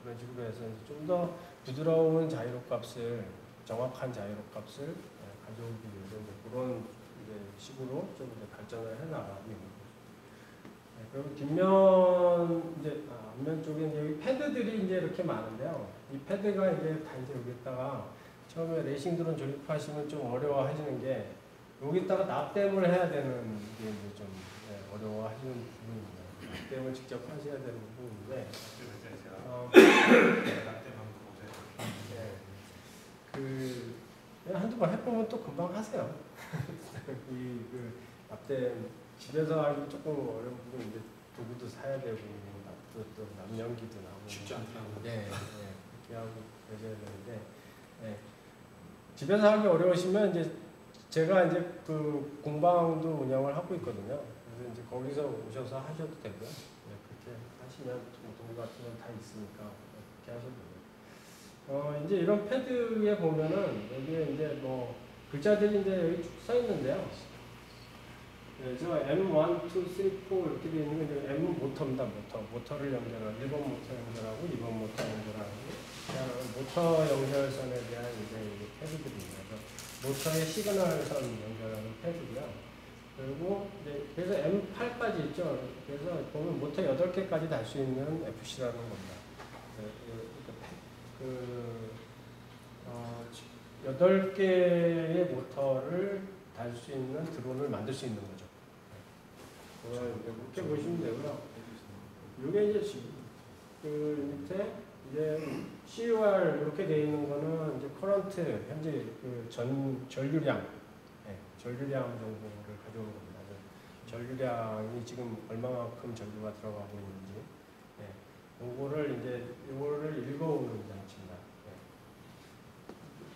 그런 식으로 해서 좀 더 부드러운 자이로 값을, 정확한 자이로 값을 가져오기 위해서 그런 이제 식으로 좀 이제 발전을 해 나가고 있는 거죠. 그리고 뒷면 이제 앞면 쪽에 이제 여기 패드들이 이제 이렇게 많은데요. 이 패드가 이제 다 이제 여기다가 처음에 레이싱 드론 조립하시면 좀 어려워하시는 게 여기다가 납땜을 해야 되는 게 이제 좀 어려워하시는 부분입니다. 납땜을 직접 하셔야 되는 부분인데. 한두 번 해보면 또 금방 하세요. 그 납땜 집에서 하기 조금 어려운 부분인데 도구도 사야 되고 또 남연기도 나오고 쉽지 않더라고요. 그렇게 하고 그러셔야 되는데 집에서 하기 어려우시면 이제 제가 이제 그 공방도 운영을 하고 있거든요. 그래서 이제 거기서 오셔서 하셔도 되고요. 그렇게 하시면 도구 같은 건 다 있으니까 그렇게 하셔도 돼요. 이제 이런 패드에 보면은 여기에 이제 뭐 글자들이 이제 여기 쭉 써 있는데요. 저 M1, 2, 3, 4 이렇게 되어 있는 게 M 모터입니다. 모터를 연결하고 1번 모터 연결하고 2번 모터 연결하고 모터 연결선에 대한 이제 패드들입니다. 모터의 시그널선 연결하는 패드고요. 그리고 이제 그래서 M8까지 있죠. 그래서 보면 모터 8개까지 달 수 있는 FC라는 겁니다. 8개의 모터를 달 수 있는 드론을 만들 수 있는 거죠. 그렇게 보시면 되고요. 이게 이제 그 밑에 이제 CUR 이렇게 되어 있는 거는 이제 커런트 현재 그 전류량, 전류량 정보를 가져오는 겁니다. 전류량이 지금 얼마만큼 전류가 들어가고 있는지, 요거를 읽어오는 장치입니다.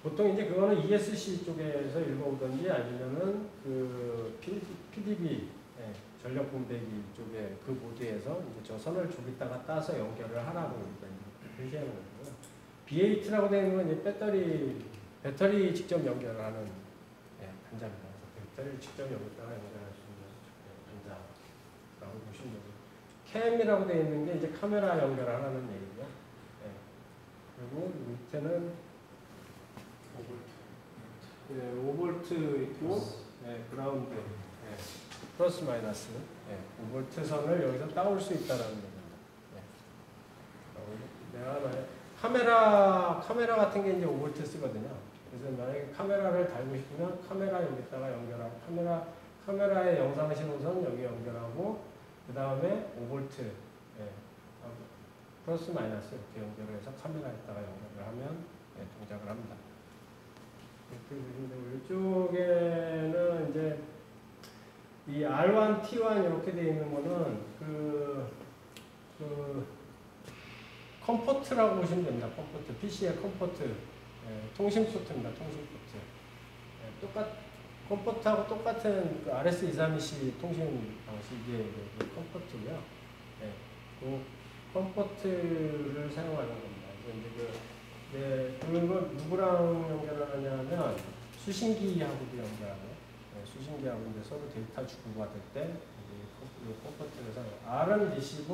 보통 이제 그거는 ESC 쪽에서 읽어오든지 아니면은 그 PDB 전력 분배기 쪽에 그 보드에서 이제 저 선을 저기다가 따서 연결을 하라고 그렇게 하는 거고요. B8라고 되어 있는 건 이제 배터리 직접 연결하는 단자입니다. 배터리 직접 여기다가 연결할 수 있는 단자라고 보시면 되고, 캠이라고 되어 있는 게 이제 카메라 연결하라는 얘기고요. 그리고 밑에는 5V 있고, 그라운드, 플러스 마이너스, 5V 선을 여기서 따올 수 있다는 겁니다. 카메라 같은 게 이제 5V 쓰거든요. 그래서 만약에 카메라를 달고 싶으면 카메라 여기다가 연결하고, 카메라의 영상 신호선 여기 연결하고, 그 다음에 5V, 플러스 마이너스 이렇게 연결을 해서 카메라에다가 연결을 하면 동작을 합니다. 이쪽에는 이제 이 R1, T1 이렇게 되어 있는 거는 컴포트라고 보시면 됩니다. 컴포트, PC의 컴포트, 통신 포트입니다. 통신 포트. 컴포트하고 똑같은 그 RS232C 통신 방식의 컴포트고요. 그 컴포트를 사용하는 겁니다. 그걸 누구랑 연결하느냐면 수신기하고도 연결하고, 수신기하고 이제 서로 데이터 주고받을 때 이 컴포트를 사용. R은 리시브,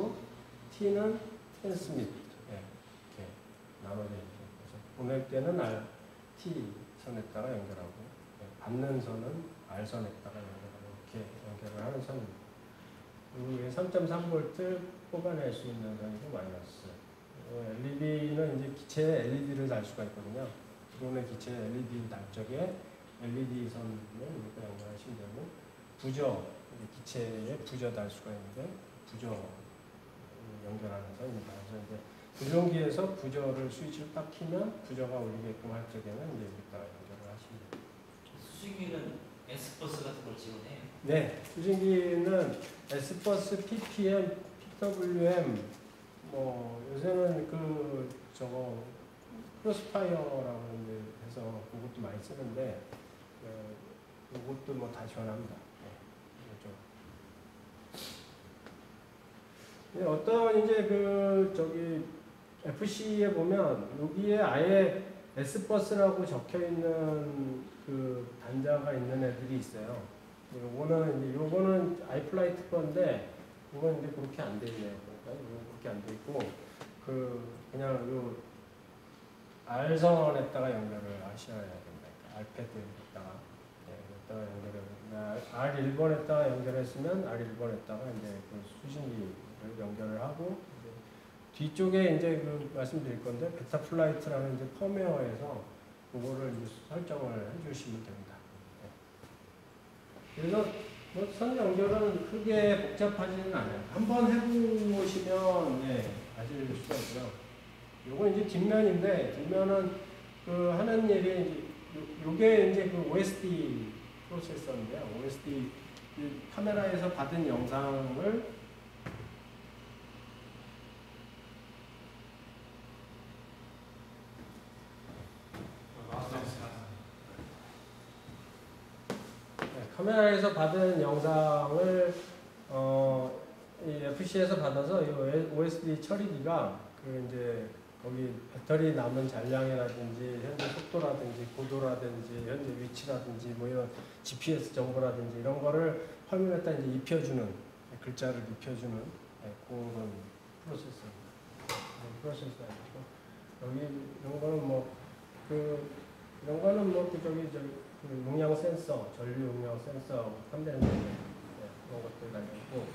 T는 트랜스밋 이렇게 나눠져 있죠. 그래서 보낼 때는 T 선에다가 연결하고, 받는 선은 R 선에다가 연결하고 이렇게 연결을 하는 선입니다. 그리고 3.3V 뽑아낼 수 있는 선이고 마이너스. LED는 이제 기체에 LED를 달 수가 있거든요. 드론의 기체에 LED 달 적에 LED 선을 여기다 연결하시면 되고, 부저, 기체에 부저 달 수가 있는데 부저 연결하는 선입니다. 그래서 이제 조종기에서 부저를 스위치를 딱 키면 부저가 울리게끔 할 적에는 이제 여기다 연결을 하시면 됩니다. 수신기는 S버스 같은 걸 지원해요? 네, 수신기는 S버스, PPM, PWM, 요새는 크로스파이어라고 해서 그것도 많이 쓰는데, 이것도 다 지원합니다. 어떤 FC에 보면 여기에 아예 S버스라고 적혀 있는 그 단자가 있는 애들이 있어요. 요거는 아이플라이트 건데, 이건 이제 그렇게 안 돼 있네요. 그렇게 안 돼 있고, 그냥 요 R선에다가 연결을 하셔야 됩니다. R패드에다가 여기다가 연결해. R1번에다가 연결했으면 R1번에다가 이제 그 수신기를 연결을 하고 이제 뒤쪽에 이제 그 말씀드릴 건데 베타 플라이트라는 이제 펌웨어에서 그거를 이제 설정을 해주시면 됩니다. 그래서 뭐 선 연결은 크게 복잡하지는 않아요. 한번 해보시면 아실 수가 있고요. 요거 이제 뒷면인데 뒷면은 그 하는 일이 요게 이제 그 OSD 프로세서인데요. OSD 그 카메라에서 받은 영상을 카메라에서 받은 영상을 이 FC에서 받아서 이 OSD 처리기가 그 이제 거기 배터리 남은 잔량이라든지 현재 속도라든지 고도라든지 현재 위치라든지 뭐 이런 GPS 정보라든지 이런 거를 화면에다 이제 입혀주는 글자를 입혀주는 그런 프로세서입니다. 프로세서이고 여기 이런 거는 뭐 이런 거는 뭐 그 용량 센서, 전류 용량 센서 판매하는 그런 것들 가지고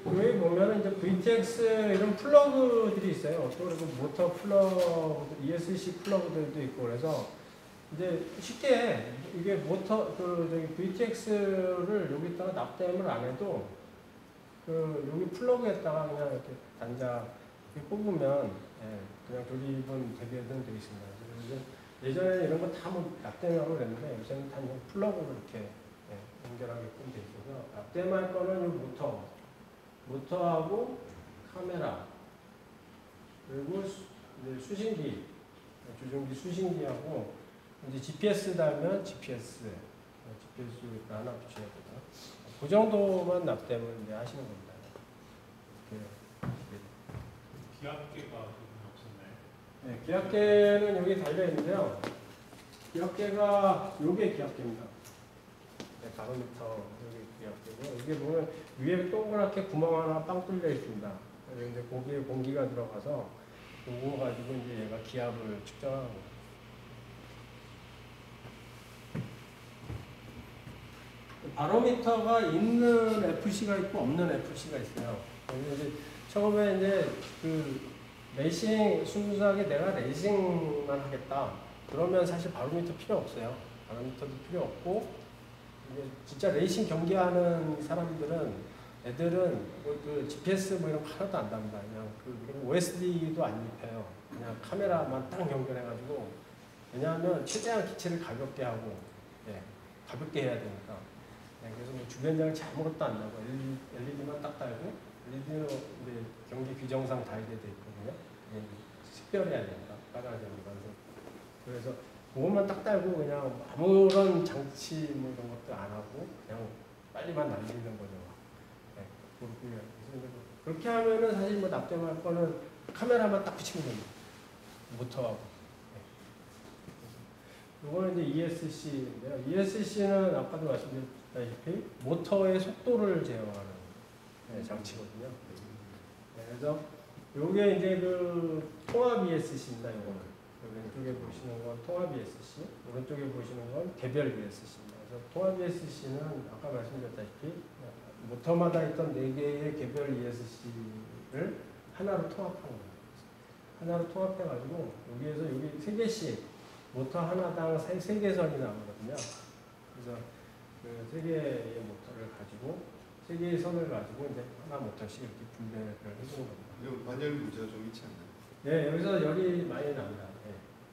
여기 보면은 이제 VTX 이런 플러그들이 있어요. 또 그리고 모터 플러그, ESC 플러그들도 있고 그래서 이제 쉽게 이게 모터 VTX를 여기다가 납땜을 안 해도 그 여기 플러그에다가 그냥 이렇게 단자 이렇게 꼽으면 그냥 조립은 되게는 되어 있습니다. 그래서 예전에 이런 거 다 뭐 납땜하고 그랬는데 요새는 다 그냥 플러그로 이렇게 연결하게끔 되어 있어서 납땜할 거는 이 모터하고 카메라 그리고 이제 수신기 조종기 수신기하고 이제 GPS 달면 GPS 하나 붙여야 되나 그 정도만 납땜을 이제 하시는 겁니다. 기압계가 없었나요? 네, 기압계는 여기 달려 있는데요. 기압계가 요게 기압계입니다. 네, 바로미터 여기 기압계고 이게 보면 위에 동그랗게 구멍 하나 빵 뚫려 있습니다. 그래서 이제 거기에 공기가 들어가서 그거 가지고 이제 얘가 기압을 측정하는 거예요. 바로미터가 있는 FC가 있고 없는 FC가 있어요. 그래서 이제 처음에 이제 그 레이싱 순수하게 내가 레이싱만 하겠다. 그러면 사실 바로미터 필요 없어요. 바로미터도 필요 없고 이제 진짜 레이싱 경기하는 사람들은 애들은 뭐 그 GPS 뭐 이런 거 하나도 안 답니다. 그냥 그 OSD도 안 입혀요. 그냥 카메라만 딱 연결해가지고 왜냐하면 최대한 기체를 가볍게 하고 가볍게 해야 되니까. 그래서 뭐 주변장을 아무것도 안 나고 LED만 딱 달고 LED는 이제 경기 규정상 달게 돼 있거든요. 식별해야 되니까 빨간색이니까. 그래서 그것만 딱 달고 그냥 아무런 장치 뭐 이런 것도 안 하고 그냥 빨리만 날리는 거죠. 그렇게 하면은 사실 뭐 납땜할 거는 카메라만 딱 붙이면 됩니다. 모터하고. 이거는 이제 ESC인데요. ESC는 아까도 말씀드렸다시피 모터의 속도를 제어하는 장치거든요. 그래서 요게 이제 그 통합 ESC입니다. 이거는 왼쪽에 보시는 건 통합 ESC, 오른쪽에 보시는 건 개별 ESC입니다. 그래서 통합 ESC는 아까 말씀드렸다시피 모터마다 있던 4개의 개별 ESC를 하나로 통합하는 거예요. 하나로 통합해가지고 여기에서 여기 3개씩 모터 하나당 3개 선이 나오거든요. 그래서 그 3개의 모터를 가지고 3개의 선을 가지고 이제 하나 모터씩 이렇게 분배를 해주는 겁니다. 이거 반열 문제가 좀 있지 않나요? 네, 여기서 열이 많이 납니다.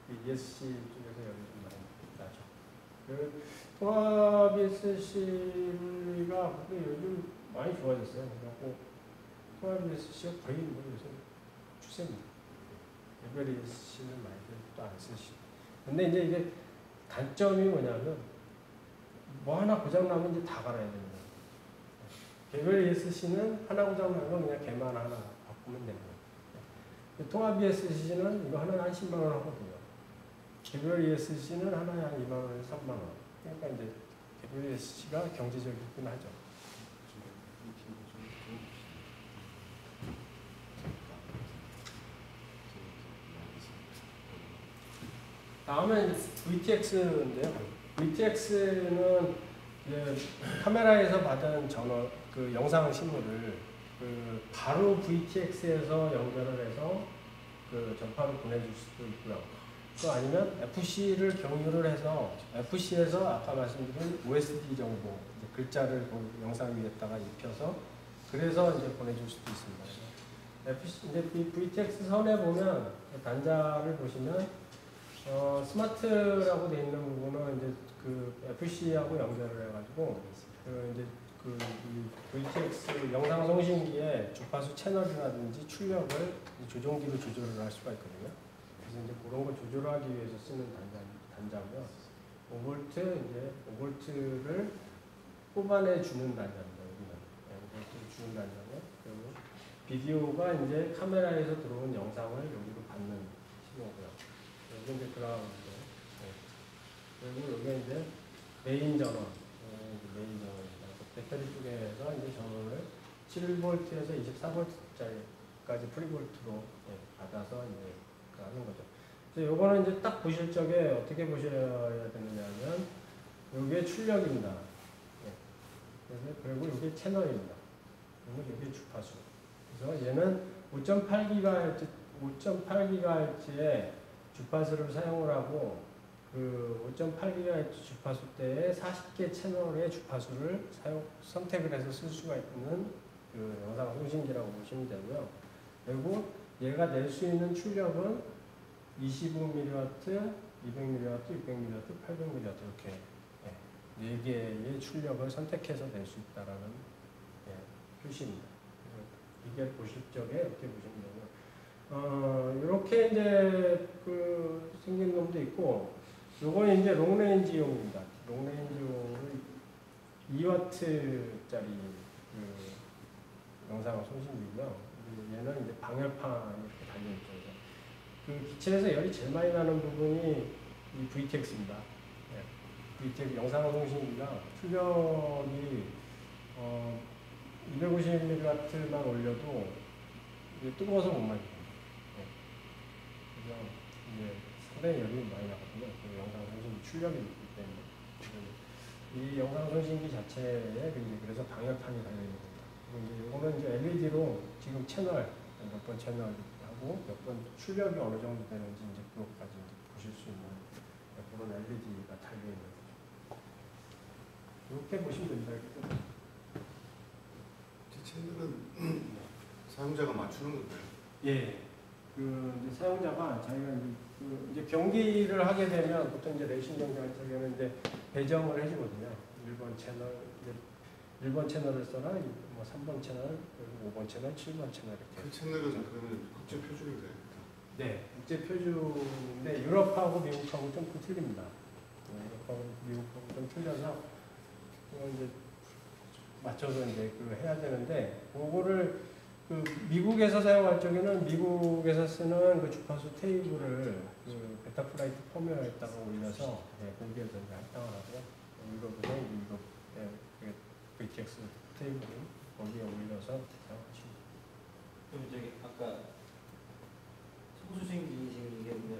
ESC 쪽에서 열이 좀 많이 나죠. 그 통합 ESC가 요즘 많이 좋아졌어요. 그래서 통합 ESC가 거의 뭐 요새 추세입니다. 개별 ESC는 많이들 또 안 쓰시고. 근데 이제 이게 단점이 뭐냐면 뭐 하나 고장 나면 이제 다 갈아야 됩니다. 개별 ESC는 하나 고장 나면 그냥 걔만 하나 바꾸면 됩니다. 통합 ESC는 이거 하나에 한 10만 원 하거든요. 개별 ESC는 하나에 한 2만 원에서 3만 원. 그러니까 이제 개별 ESC가 경제적이긴 하죠. 다음은 VTX인데요. VTX는 카메라에서 받은 그 영상 신호를 바로 VTX에서 연결을 해서 그 전파로 보내줄 수도 있고요. 또 아니면 FC를 경유를 해서 FC에서 아까 말씀드린 OSD 정보 글자를 영상 위에다가 입혀서 그래서 이제 보내줄 수도 있습니다. FC 이제 VTX 선에 보면 단자를 보시면 스마트라고 되어 있는 부분은 이제 그 FC하고 연결을 해가지고 이제 이 VTX 영상 송신기의 주파수 채널이라든지 출력을 조종기로 조절을 할 수가 있거든요. 그래서 이제 그런 걸 조절하기 위해서 쓰는 단자고요. 5V 이제 5V를 뽑아내 주는 단자입니다. 여기는 5V 주는 단자고 그리고 비디오가 이제 카메라에서 들어온 영상을 여기로 받는 신호고요. 여기 이제 그라운드. 그리고 여기 이제 메인 전원. 메인 전원입니다. 배터리 쪽에서 이제 전원을 7V에서 24V짜리까지 프리볼트로 받아서 이제 하는 거죠. 그래서 요거는 이제 딱 보실 적에 어떻게 보셔야 되느냐면 요게 출력입니다. 그리고 요게 채널입니다. 그리고 요게 주파수. 그래서 얘는 5.8GHz의 주파수를 사용을 하고 그 5.8GHz 주파수 때에 40개 채널의 주파수를 선택을 해서 쓸 수가 있는 그 영상 송신기라고 보시면 되고요. 그리고 얘가 낼 수 있는 출력은 25mW, 200mW, 600mW, 800mW 이렇게 4개의 출력을 선택해서 낼 수 있다라는 표시입니다. 이게 보실 적에 이렇게 보시면 되고요. 이렇게 이제 그 생긴 놈도 있고. 요거는 이제 롱레인지용입니다. 롱레인지용은 2W짜리 그 영상 송신기고요. 얘는 이제 방열판이 이렇게 달려있죠. 그 기체에서 열이 제일 많이 나는 부분이 이 VTX입니다. VTX 영상 송신기가 출력이 250mW만 올려도 이게 뜨거워서 못 마십니다. 그래서 이제 상당히 열이 많이 나거든요. 그 영상 송신기 출력이 있기 때문에. 이 영상 송신기 자체에 그래서 방열판이 달려있는 겁니다. 그리고 이제 이거는 이제 LED로 지금 채널, 몇 번 채널하고 몇 번 출력이 어느 정도 되는지 이제 그것까지 이제 보실 수 있는 그런 LED가 달려있는 거죠. 이렇게 보시면 됩니다. 채널은 사용자가 맞추는 건가요? 예. 그 이제 사용자가 자기가 이제 경기를 하게 되면 보통 이제 레이싱 경기할 때는 이제 배정을 해주거든요. 1번 채널, 이제 1번 채널을 써라, 뭐 3번 채널, 그리고 5번 채널, 7번 채널 이렇게. 그 채널은 그러면 국제 표준인가요? 네, 국제 표준인데 유럽하고 미국하고 좀 틀립니다. 유럽하고 미국하고 좀 틀려서 이제 맞춰서 이제 그 해야 되는데 그거를 그 미국에서 사용할 적에는 미국에서 쓰는 그 주파수 테이블을 그 베타플라이트 펌웨어에다가 올려서 거기에서 이제 할당을 하고요. 유럽에서 유럽 VTX 테이블을 거기에 올려서 사용하십니다. 그럼 저기 아까 송수신기식에 보면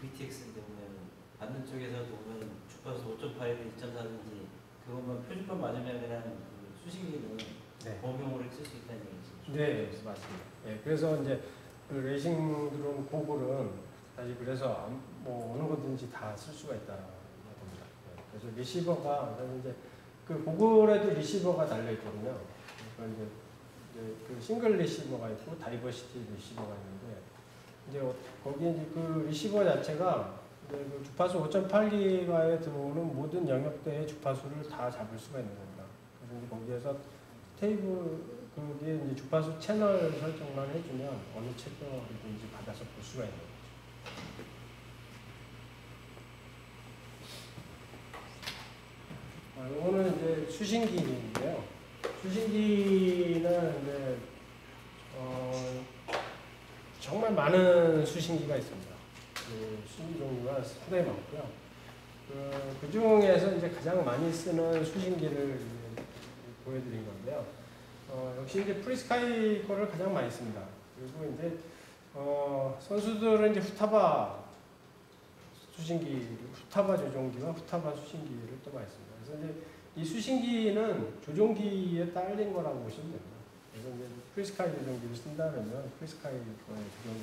VTX인데 보면 받는 쪽에서도 보면 주파수 5.8이든 2.4든지 그것만 표준판 맞으면 그냥 그 수신기는 범용으로 쓸 수 있다는 얘기죠. 네, 맞습니다. 예, 그래서 이제 그 레이싱 드론 고글은 사실 그래서 뭐 어느 거든지 다 쓸 수가 있다는 겁니다. 예, 그래서 리시버가 이제 그 고글에도 리시버가 달려 있거든요. 그러니까 이제 그 싱글 리시버가 있고 다이버시티 리시버가 있는데 이제 거기 이제 그 리시버 자체가 이제 그 주파수 5.8기가에 들어오는 모든 영역대의 주파수를 다 잡을 수가 있는 겁니다. 그래서 이제 거기에서 테이블 거기에 이제 주파수 채널 설정만 해주면 어느 채널이든지 받아서 볼 수가 있는 거죠. 이거는 이제 수신기인데요. 수신기는 이제 정말 많은 수신기가 있습니다. 그 수신기 종류가 상당히 많고요. 그 중에서 이제 가장 많이 쓰는 수신기를 보여드린 건데요. 역시 이제 프리스카이 거를 가장 많이 씁니다. 그리고 이제 선수들은 이제 후타바 수신기 후타바 조종기와 후타바 수신기를 또 많이 씁니다. 그래서 이제 이 수신기는 조종기에 딸린 거라고 보시면 됩니다. 그래서 이제 프리스카이 조종기를 쓴다면 프리스카이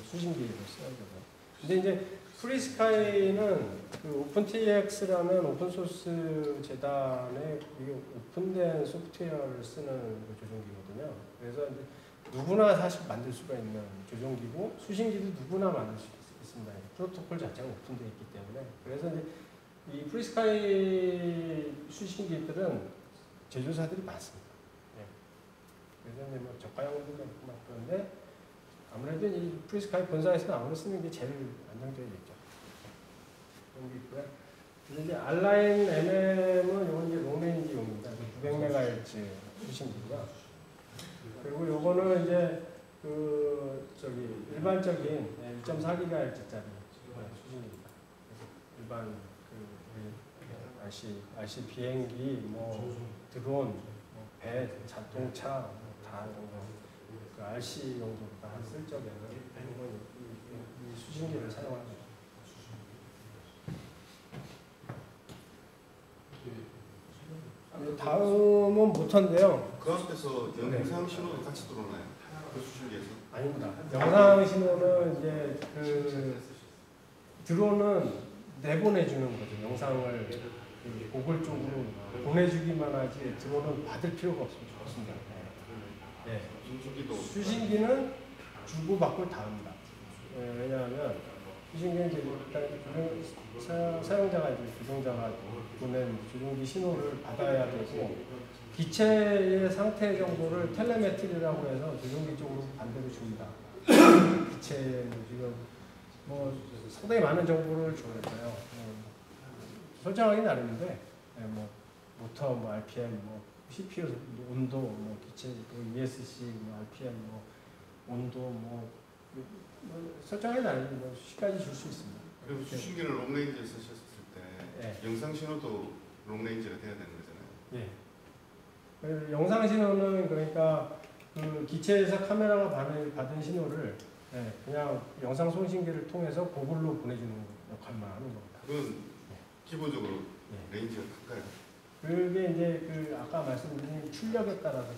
수신기를 써야 되고. 근데 이제 프리스카이는 그 오픈TX라는 오픈소스 재단의 이게 오픈된 소프트웨어를 쓰는 그 조종기거든요. 그래서 이제 누구나 사실 만들 수가 있는 조종기고 수신기도 누구나 만들 수 있습니다. 프로토콜 자체가 오픈되어 있기 때문에. 그래서 이제 이 프리스카이 수신기들은 제조사들이 많습니다. 예. 그래서 이제 뭐 저가형도 많고 막 그런데 아무래도 이 프리스카이 본사에서는 아무래도 쓰는 게 제일 안정적이겠죠. 그런 게 있고요. 근데 이제 알라인 MM은 이건 이제 롱레인지용입니다. 900MHz 수신기고요. 그리고 요거는 이제 그 저기 일반적인 1.4GHz짜리 수신기입니다. 일반 그 RC 비행기, 뭐 드론, 뭐 배, 자동차 다 그 RC 용도로 쓸 적에는 이 수신기를 사용합니다. 다음은 모터인데요. 그 앞에서 영상 신호도 같이 들어오나요? 그 수신기에서? 아닙니다. 영상 신호는 이제 그 드론은 내보내주는 거죠. 영상을 그 고글 쪽으로 보내주기만 하지 드론은 받을 필요가 없습니다. 네. 수신기는 주고 받고 다 합니다. 왜냐하면 수신기는 이제 일단 사용자가 이제 조종자가 보낸 조종기 신호를 받아야 되고 기체의 상태 정보를 텔레메트리라고 해서 조종기 쪽으로 반대로 줍니다. 기체는 지금 뭐 상당히 많은 정보를 줘요. 설정하기 나름인데 뭐 모터, 뭐 RPM, 뭐 CPU 온도, 뭐 기체, 뭐 ESC, 뭐 RPM, 뭐 온도, 뭐 설정하기 나름 뭐 수식까지 줄 수 있습니다. 그리고 수신기를 롱레인지에 쓰셨을 때 네. 영상 신호도 롱레인지가 돼야 되는 거잖아요. 예. 영상 신호는 그러니까 그 기체에서 카메라가 받은 신호를 그냥 영상 송신기를 통해서 고글로 보내주는 역할만 하는 겁니다. 그건 기본적으로 레인지가 클까요? 그게 이제 그 아까 말씀드린 출력에 따라서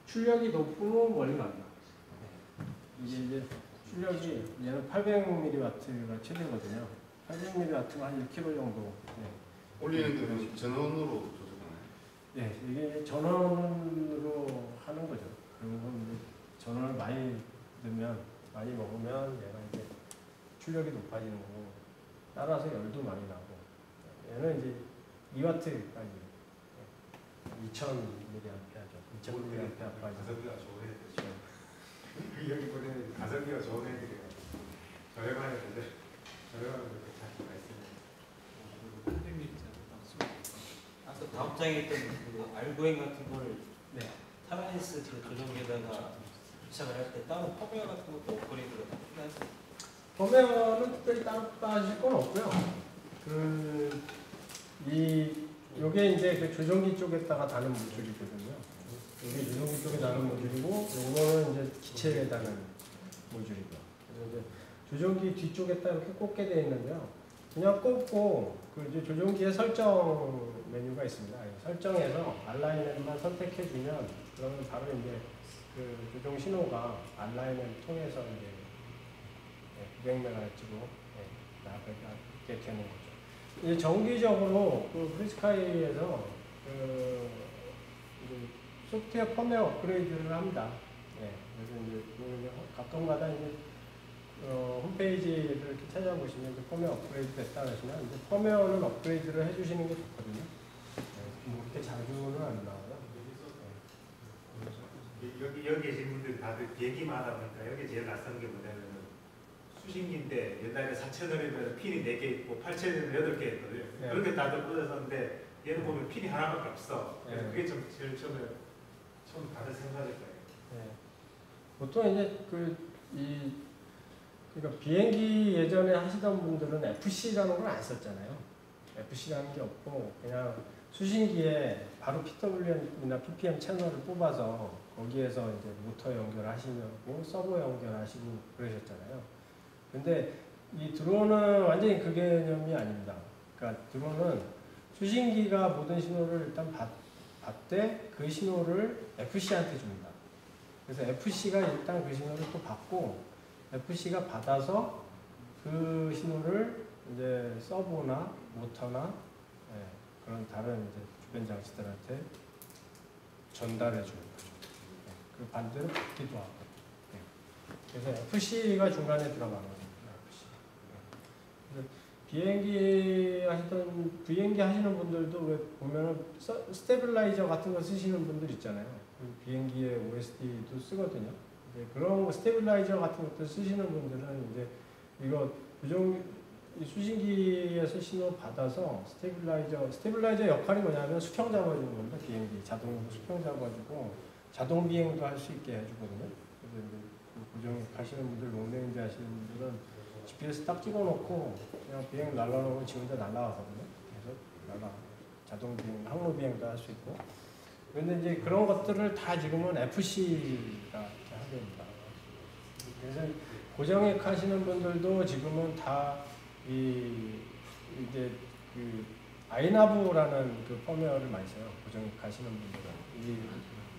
출력이 높으면 멀리 갑니다. 이제 출력이 얘는 800mW가 최대거든요. 800mW가 한 1kg 정도. 올리는 게 전원으로 조절하나요? 네, 이게 전원으로 하는 거죠. 그리고 전원을 많이 넣으면 많이 먹으면 얘가 이제 출력이 높아지는 거고 따라서 열도 많이 나고 얘는 이제 2W까지 2000mAh죠. 2000mAh까지. 가성비가 좋은 애들이죠. 여기 보내는 가성비가 좋은 애들이에요. 저렴한 애들, 저렴한 애들 자꾸 말씀해요. 아까 다음 장에 있던 그 알고행 같은 거를 타베네스 조종기에다가 부착을 할 때 다른 펌웨어 같은 것도 업그레이드가 필요하죠. 펌웨어는 특별히 따로 빠질 건 없고요. 요게 이제 그 조종기 쪽에다가 다는 모듈이거든요. 이게 조종기 쪽에 다는 모듈이고, 요거는 이제 기체에 다는 모듈이고요. 그래서 이제 조종기 뒤쪽에다 이렇게 꽂게 되어 있는데요. 그냥 꽂고, 그 이제 조종기의 설정 메뉴가 있습니다. 설정에서 알라인మెం만 선택해주면, 그러면 바로 이제 그 조종 신호가 알라인을 통해서 이제 900MHz로 나가게 되는 거죠. 이제 정기적으로 그 프리스카이에서 그 소프트웨어 펌웨어 업그레이드를 합니다. 그래서 이제 가끔가다 이제 홈페이지를 이렇게 찾아보시면 이제 펌웨어 업그레이드 됐다 그러시면 이제 펌웨어는 업그레이드를 해주시는 게 좋거든요. 뭐 그렇게 자주는 안 나와요. 여기 계신 분들 다들 비행기만 하다 보니까 여기 제일 낯선 게 뭐냐면 수신기인데 옛날에 4채널이면 핀이 4개 있고 8채널이면 8개 있거든요. 네. 그렇게 다들 꽂았었는데 얘는 보면 핀이 하나밖에 없어. 그래서 네. 그게 좀 제일 처음 다들 생각할 거예요. 보통 이제 그러니까 비행기 예전에 하시던 분들은 FC라는 걸 안 썼잖아요. FC라는 게 없고 그냥 수신기에 바로 PWM이나 PPM 채널을 뽑아서 거기에서 이제 모터 연결하시고 서버 연결하시고 그러셨잖아요. 근데 이 드론은 완전히 그 개념이 아닙니다. 그러니까 드론은 수신기가 모든 신호를 일단 받되 그 신호를 FC한테 줍니다. 그래서 FC가 일단 그 신호를 또 받고 FC가 받아서 그 신호를 이제 서버나 모터나 그런 다른 이제 주변 장치들한테 전달해 주는 거죠. 그 반대로 받기도 하고. 그래서 FC가 중간에 들어가는 거죠. 비행기 하시는 분들도 왜 보면은 스테빌라이저 같은 거 쓰시는 분들 있잖아요. 비행기에 OSD도 쓰거든요. 그런 거 스테빌라이저 같은 것들 쓰시는 분들은 이제 이거 이 수신기에서 신호 받아서 스테빌라이저 역할이 뭐냐면 수평 잡아주는 겁니다. 비행기 자동으로 수평 잡아주고 자동 비행도 할 수 있게 해주거든요. 그래서 이제 고정하시는 분들, 롱레인지 하시는 분들은 GPS 딱 찍어놓고 그냥 비행 날라오면 지 혼자 날아가거든요. 그래서 자동 비행, 항로 비행도 할 수 있고. 그런데 이제 그런 것들을 다 지금은 FC가 하게 됩니다. 그래서 고정액 하시는 분들도 지금은 다 이제 그 아이나브라는 그 펌웨어를 많이 써요. 고정액 하시는 분들은.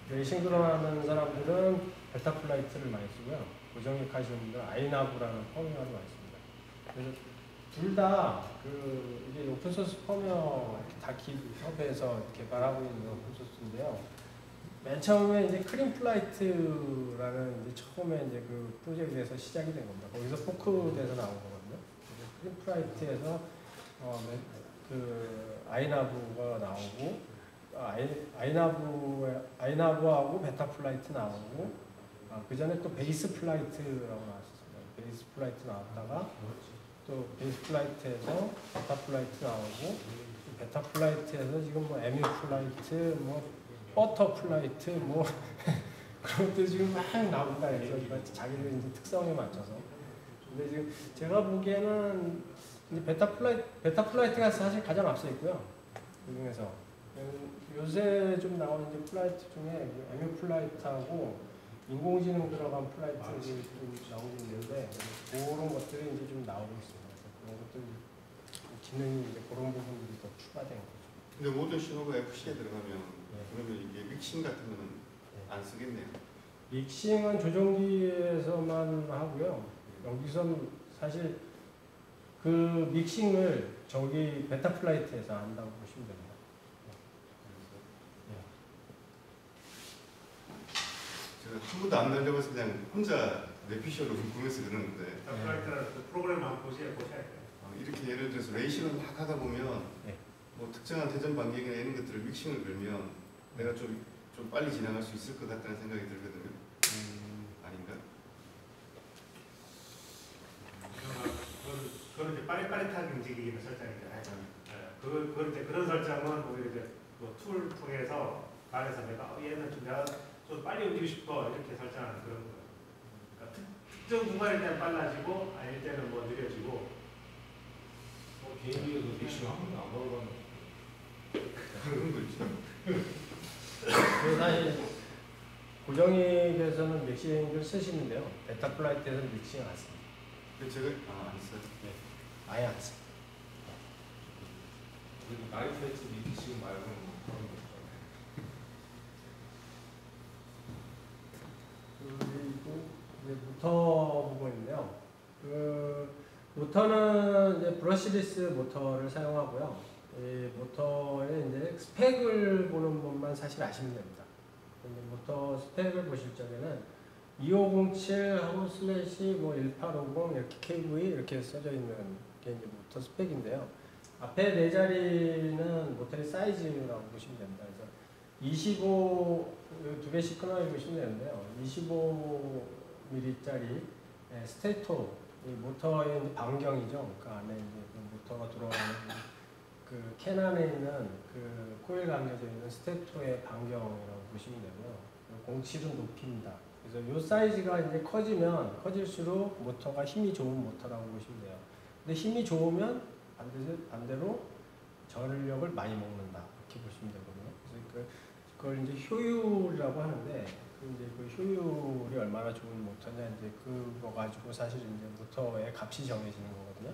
레이싱 드론 하는 사람들은 벨타 플라이트를 많이 쓰고요. 고정액 하시는 분들은 아이나브라는 펌웨어를 많이 씁니다. 그래서 둘 다 이게 오픈소스 펌웨어 다 기업에서 개발하고 있는 오픈소스인데요. 맨 처음에 이제 크림 플라이트라는 이제 처음에 이제 그 프로젝트에서 시작이 된 겁니다. 거기서 포크돼서 나온 거거든요. 크림 플라이트에서 그 아이나브가 나오고 아이나브하고 베타 플라이트 나오고 그 전에 또 베이스 플라이트라고 나왔었습니다. 베이스 플라이트 나왔다가 또 베이스 플라이트에서 베타 플라이트 나오고 베타 플라이트에서 지금 뭐 MU 플라이트, 뭐 버터 플라이트, 뭐 그런 것들 지금 막 나온다 해서 자기들 이제 특성에 맞춰서. 근데 지금 제가 보기에는 이제 베타 플라이트가 사실 가장 앞서 있고요. 그 중에서 요새 좀 나오는 이제 플라이트 중에 MU 플라이트하고 인공지능 들어간 플라이트들이 좀 나오고 있는데 그런 것들이 이제 좀 나오고 있습니다. 그런 것들 기능이 이제 그런 부분들이 더 추가된 거죠. 근데 모든 신호가 FC에 들어가면 그러면 이게 믹싱 같은 거는 안 쓰겠네요. 믹싱은 조종기에서만 하고요. 여기선 사실 그 믹싱을 저기 베타 플라이트에서 한다고 보시면 됩니다. 제가 한 번도 안 날려봐서 그냥 혼자 내피셜로 궁금해서 그러는데 플라이트라는 그 프로그램 한번 보셔야 돼요. 이렇게 예를 들어서 레이싱을 막 하다 보면 뭐 특정한 대전 반경이나 이런 것들을 믹싱을 걸면 내가 좀 빨리 지나갈 수 있을 것 같다는 생각이 들거든요. 아닌가? 그건 이제 빠릿빠릿하게 움직이는 설정이잖아요. 그런 설정은 오히려 이제 툴 통해서 안에서 내가 얘는 내가 좀 빨리 움직이고 싶어 이렇게 설정하는 그런 거예요. 그러니까 특정 구간일 때는 빨라지고 아닐 때는 뭐 느려지고. 비행기에서 믹싱 한 번도 안 걸어봤는데 그런 거 있죠. 사실 고정익에서는 믹싱을 쓰시는데요. 베타 플라이트에서는 믹싱 안 씁니다. 제가 안 써요. 아예 안 씁니다. 그리고 나이트에서 믹싱 말고는 그런 거 그리고 이제 모터 부분인데요. 모터는 이제 브러시리스 모터를 사용하고요. 이 모터의 이제 스펙을 보는 것만 사실 아시면 됩니다. 모터 스펙을 보실 적에는 2507하고 슬래시 뭐 1850 이렇게 KV 이렇게 써져 있는 게 이제 모터 스펙인데요. 앞에 네 자리는 모터의 사이즈라고 보시면 됩니다. 그래서 25 두 개씩 끊어 보시면 되는데요. 25mm짜리 스테토 이 모터의 이제 반경이죠. 그 안에 이제 그 모터가 들어가는 그 캔 안에 있는 그 코일 감겨져 있는 스테토의 반경이라고 보시면 되고요. 07은 높이입니다. 그래서 이 사이즈가 이제 커질수록 모터가 힘이 좋은 모터라고 보시면 돼요. 근데 힘이 좋으면 반대로 전력을 많이 먹는다 이렇게 보시면 되거든요. 그래서 그걸 이제 효율이라고 하는데 이제 그 효율이 얼마나 좋은 모터냐 이제 그거 가지고 사실 이제 모터의 값이 정해지는 거거든요.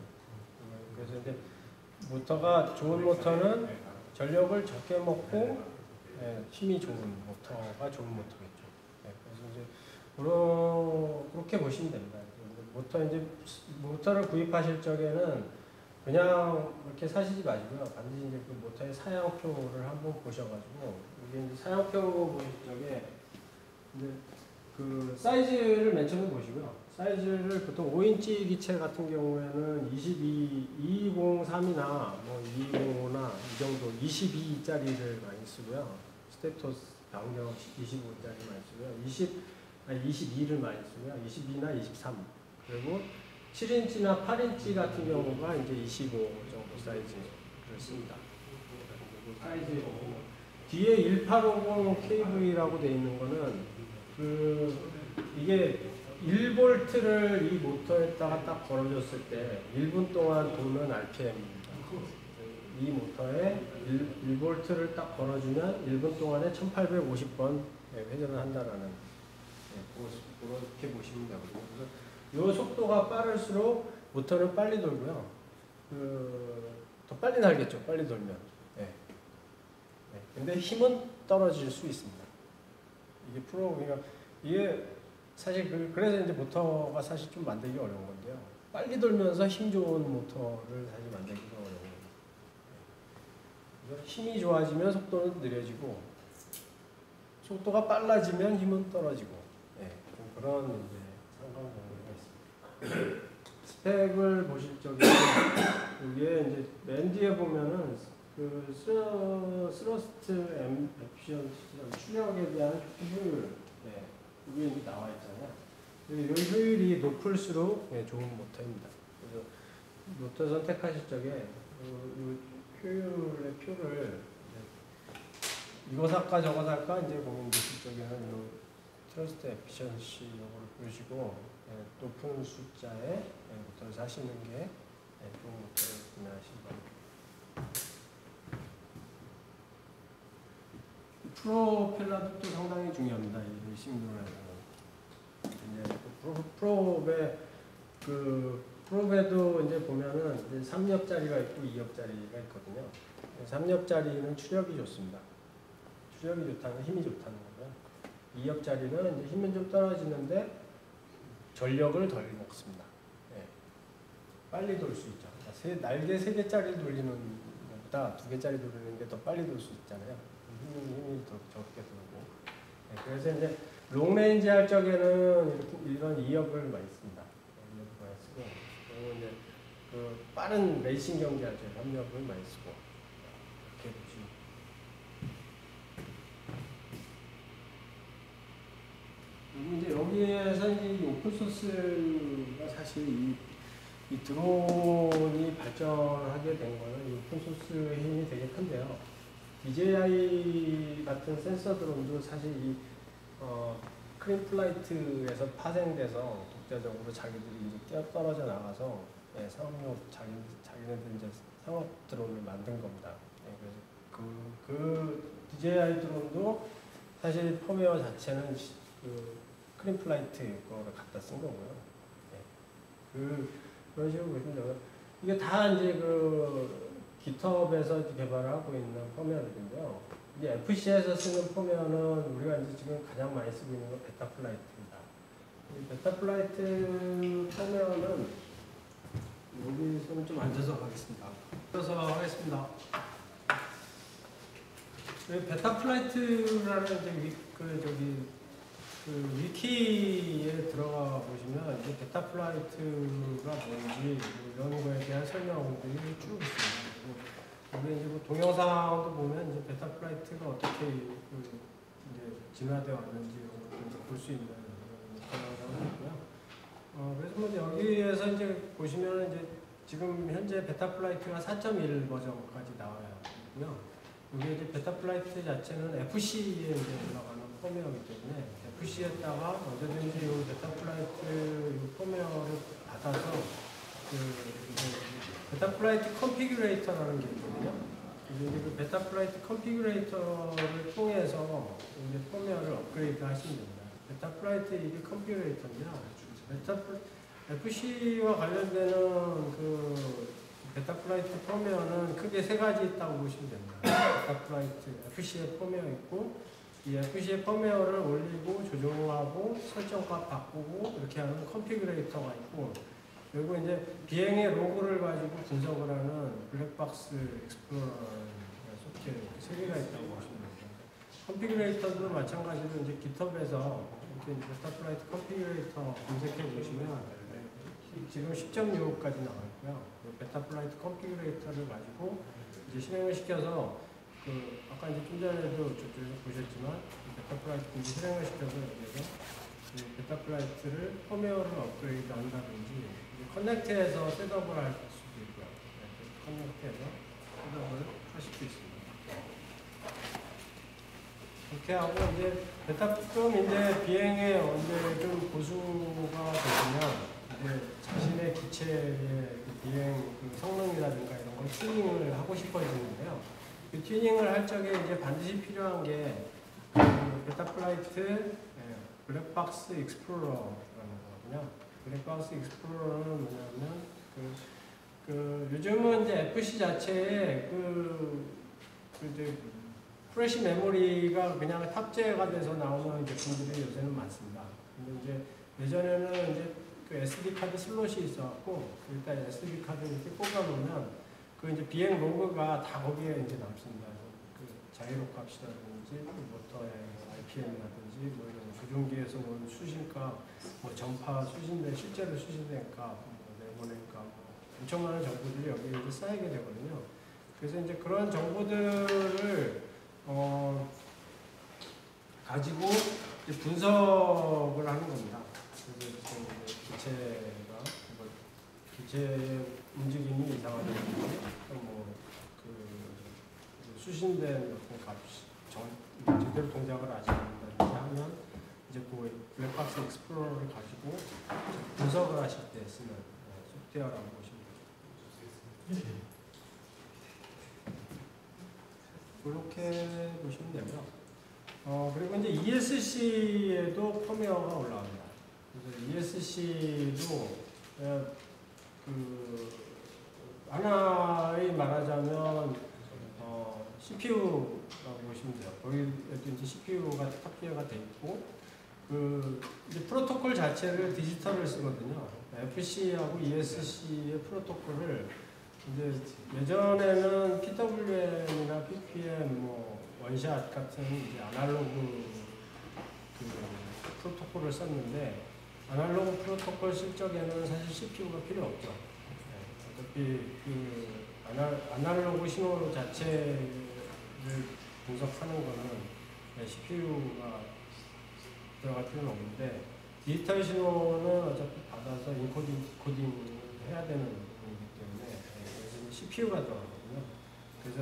그래서 이제 모터가 좋은 모터는 전력을 적게 먹고 힘이 좋은 모터가 좋은 모터겠죠. 그래서 이제 그렇게 보시면 됩니다. 모터를 구입하실 적에는 그냥 이렇게 사시지 마시고요. 반드시 이제 그 모터의 사양표를 한번 보셔가지고 이게 이제 사양표 보실 적에 이제 그 사이즈를 맨 처음에 보시고요. 사이즈를 보통 5인치 기체 같은 경우에는 203이나 뭐 205나 이 정도 22짜리를 많이 쓰고요. 스테토스 변경 25짜리 많이 쓰고요. 22를 많이 쓰고요. 22나 23. 그리고 7인치나 8인치 같은 경우가 이제 25 정도 사이즈를 씁니다. 사이즈 뒤에 1850 KV라고 되어 있는 거는 이게 1볼트를 이 모터에다가 딱 걸어줬을 때 1분 동안 도는 RPM입니다. 이 모터에 1볼트를 딱 걸어주면 1분 동안에 1850번 회전을 한다라는 그렇게 보시면 되거든요. 그래서 이 속도가 빠를수록 모터는 빨리 돌고요. 더 빨리 날겠죠. 빨리 돌면. 근데 힘은 떨어질 수 있습니다. 그러니까 이게 사실 그래서 이제 모터가 사실 좀 만들기 어려운 건데요. 빨리 돌면서 힘 좋은 모터를 사실 만들기가 어려운 거예요. 힘이 좋아지면 속도는 느려지고 속도가 빨라지면 힘은 떨어지고 좀 그런 이제 상관관계가 있습니다. 스펙을 보실 적에 여기에 이제 맨 뒤에 보면은 그 스러스트 에피션시 출력에 대한 효율 이게 이제 나와 있잖아요. 이 효율이 높을수록 좋은 모터입니다. 그래서 모터 선택하실 적에 이 효율의 표를 이거 살까 저거 살까 이제 고민되실 적에는 이 트러스트 에피션시 이거를 보시고 높은 숫자의 모터를 사시는 게 좋은 모터를 구매하시기 바랍니다. 프로펠러도 또 상당히 중요합니다. 이 싱글에서는. 프롭에도 이제 보면은 이제 3엽짜리가 있고 2엽짜리가 있거든요. 3엽짜리는 추력이 좋습니다. 추력이 좋다는 건 힘이 좋다는 거고요. 2엽짜리는 이제 힘은 좀 떨어지는데 전력을 덜 먹습니다. 빨리 돌 수 있죠. 날개 3개짜리 돌리는 것보다 2개짜리 돌리는 게 더 빨리 돌 수 있잖아요. 힘이 더 적게 들고. 그래서 이제 롱레인지 할 적에는 이런 2엽을 많이 씁니다. 2엽을 많이 쓰고, 그리고 이제 그 빠른 레이싱 경기 할 때 3엽을 많이 쓰고, 이렇게 보시면. 그리고 이제 여기에서 이제 이 오픈소스가 사실 이 드론이 발전하게 된 거는 이 오픈소스의 힘이 되게 큰데요. DJI 같은 센서 드론도 사실 이 크림플라이트에서 파생돼서 독자적으로 자기들이 이제 뛰어떨어져 나가서 상업용 자기네들 이제 상업 드론을 만든 겁니다. 그래서 그 DJI 드론도 사실 펌웨어 자체는 그 크림플라이트 거를 갖다 쓴 거고요. 그런 식으로 보시면 되고요. 이게 다 이제 그 GitHub에서 개발을 하고 있는 펌웨어들인데요. 이제 FC에서 쓰는 펌웨어는 우리가 이제 지금 가장 많이 쓰고 있는 건 베타플라이트입니다. 이 베타플라이트 펌웨어는 여기서는 좀 앉아서 하겠습니다. 베타플라이트라는 이제 그 위키에 들어가 보시면 이제 베타플라이트가 뭔지 이런 거에 대한 설명들이 쭉 있습니다. 여기 이제 동영상도 보면 이제 베타플라이트가 어떻게 이제 진화되어 왔는지 볼 수 있는 동영상이 있고요. 그래서 뭐 여기에서 이제 보시면 이제 지금 현재 베타플라이트가 4.1 버전까지 나와야 있고요. 여기 이제 베타플라이트 자체는 FC에 이제 올라가는 펌웨어이기 때문에 FC에다가 언제든지 이 베타플라이트 펌웨어를 받아서 베타플라이트 컨피규레이터라는 게 있거든요. 이제 그 베타플라이트 컨피그레이터를 통해서 이제 펌웨어를 업그레이드 하시면 됩니다. 베타플라이트 이게 컨피그레이터냐? FC와 관련되는 그 베타플라이트 펌웨어는 크게 세 가지 있다고 보시면 됩니다. 베타플라이트 FC의 펌웨어 있고, 이 FC의 펌웨어를 올리고 조정하고 설정값 바꾸고 이렇게 하는 컨피그레이터가 있고, 그리고 이제 비행의 로그를 가지고 분석을 하는 블랙박스 익스플로러라는 소프트웨어 세 개가 있다고 보시면 됩니다. 컨피그레이터도 마찬가지로 이제 깃허브에서 이렇게 베타플라이트 컨피그레이터 검색해 보시면 지금 10.65까지 나왔고요. 그 베타플라이트 컨피그레이터를 가지고 이제 실행을 시켜서 그 아까 이제 좀 전에도 저쪽에서 보셨지만 베타플라이트 이제 실행을 시켜서 여기서 베타플라이트를 펌웨어를 업그레이드 한다든지 커넥트해서 셋업을 할 수도 있고요. 커넥트해서 셋업을 하실 수 있습니다. 이렇게 하고 이제 좀 이제 비행에 언제 좀 고수가 되시면 이제 자신의 기체의 그 비행 그 성능이라든가 이런 걸 튜닝을 하고 싶어지는데요. 그 튜닝을 할 적에 이제 반드시 필요한 게 그 베타플라이트 블랙박스 익스플로러라는 거거든요. 블랙박스 익스플로러는 뭐냐면 요즘은 이제 FC 자체에 이제 프레시 메모리가 그냥 탑재가 돼서 나오는 제품들이 요새는 많습니다. 근데 이제 예전에는 이제 그 SD 카드 슬롯이 있어갖고 일단 SD 카드 이렇게 꽂아놓으면 그 이제 비행 로그가 다 거기에 이제 남습니다. 그 자이로 값이라든지 모터의 RPM이라든지 뭐 이런 조종기에서 온 수신값, 뭐 전파 수신된 실제로 수신된 값, 뭐 내보낸 값, 엄청 많은 정보들이 여기에 이제 쌓이게 되거든요. 그래서 이제 그런 정보들을 가지고 이제 분석을 하는 겁니다. 그래서 기체가 기체의 움직임이 이상하다든지 수신된 값이 제대로 동작을 하지 않는다든지 하면 이제 그 블랙박스 익스플로러를 가지고 분석을 하실 때 쓰는 소프트웨어라고 보시면 되죠. 그렇게 보시면 되고요. 그리고 이제 ESC에도 펌웨어가 올라갑니다. 그래서 ESC도 하나의 말하자면 CPU라고 보시면 돼요. 거기에도 이제 CPU가 탑재가 돼 있고, 이제 프로토콜 자체를 디지털을 쓰거든요. FC하고 ESC의 프로토콜을 이제 예전에는 PWM이나 PPM, 뭐 원샷 같은 이제 아날로그 프로토콜을 썼는데, 아날로그 프로토콜 쓸 적에는 사실 CPU가 필요 없죠. 어차피 아날로그 신호 자체를 분석하는 거는 CPU가 들어갈 필요는 없는데, 디지털 신호는 어차피 받아서 인코딩 해야 되는 부분이기 때문에 그래서 CPU가 들어가거든요. 그래서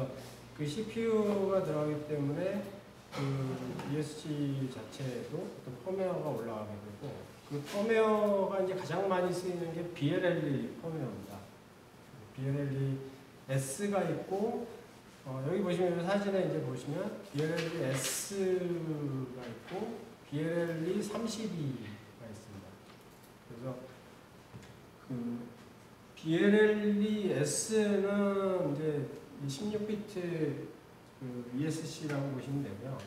그 CPU가 들어가기 때문에 그 ESC 자체에도 어떤 펌웨어가 올라가게 되고, 그 펌웨어가 이제 가장 많이 쓰이는 게 BLLE 펌웨어입니다. BLLE S가 있고, 여기 보시면 사진에 이제 보시면 BLLE S가 있고 BLLE 32가 있습니다. 그래서 그 BLLE S는 이제 16비트 그 ESC라고 보시면 되고요.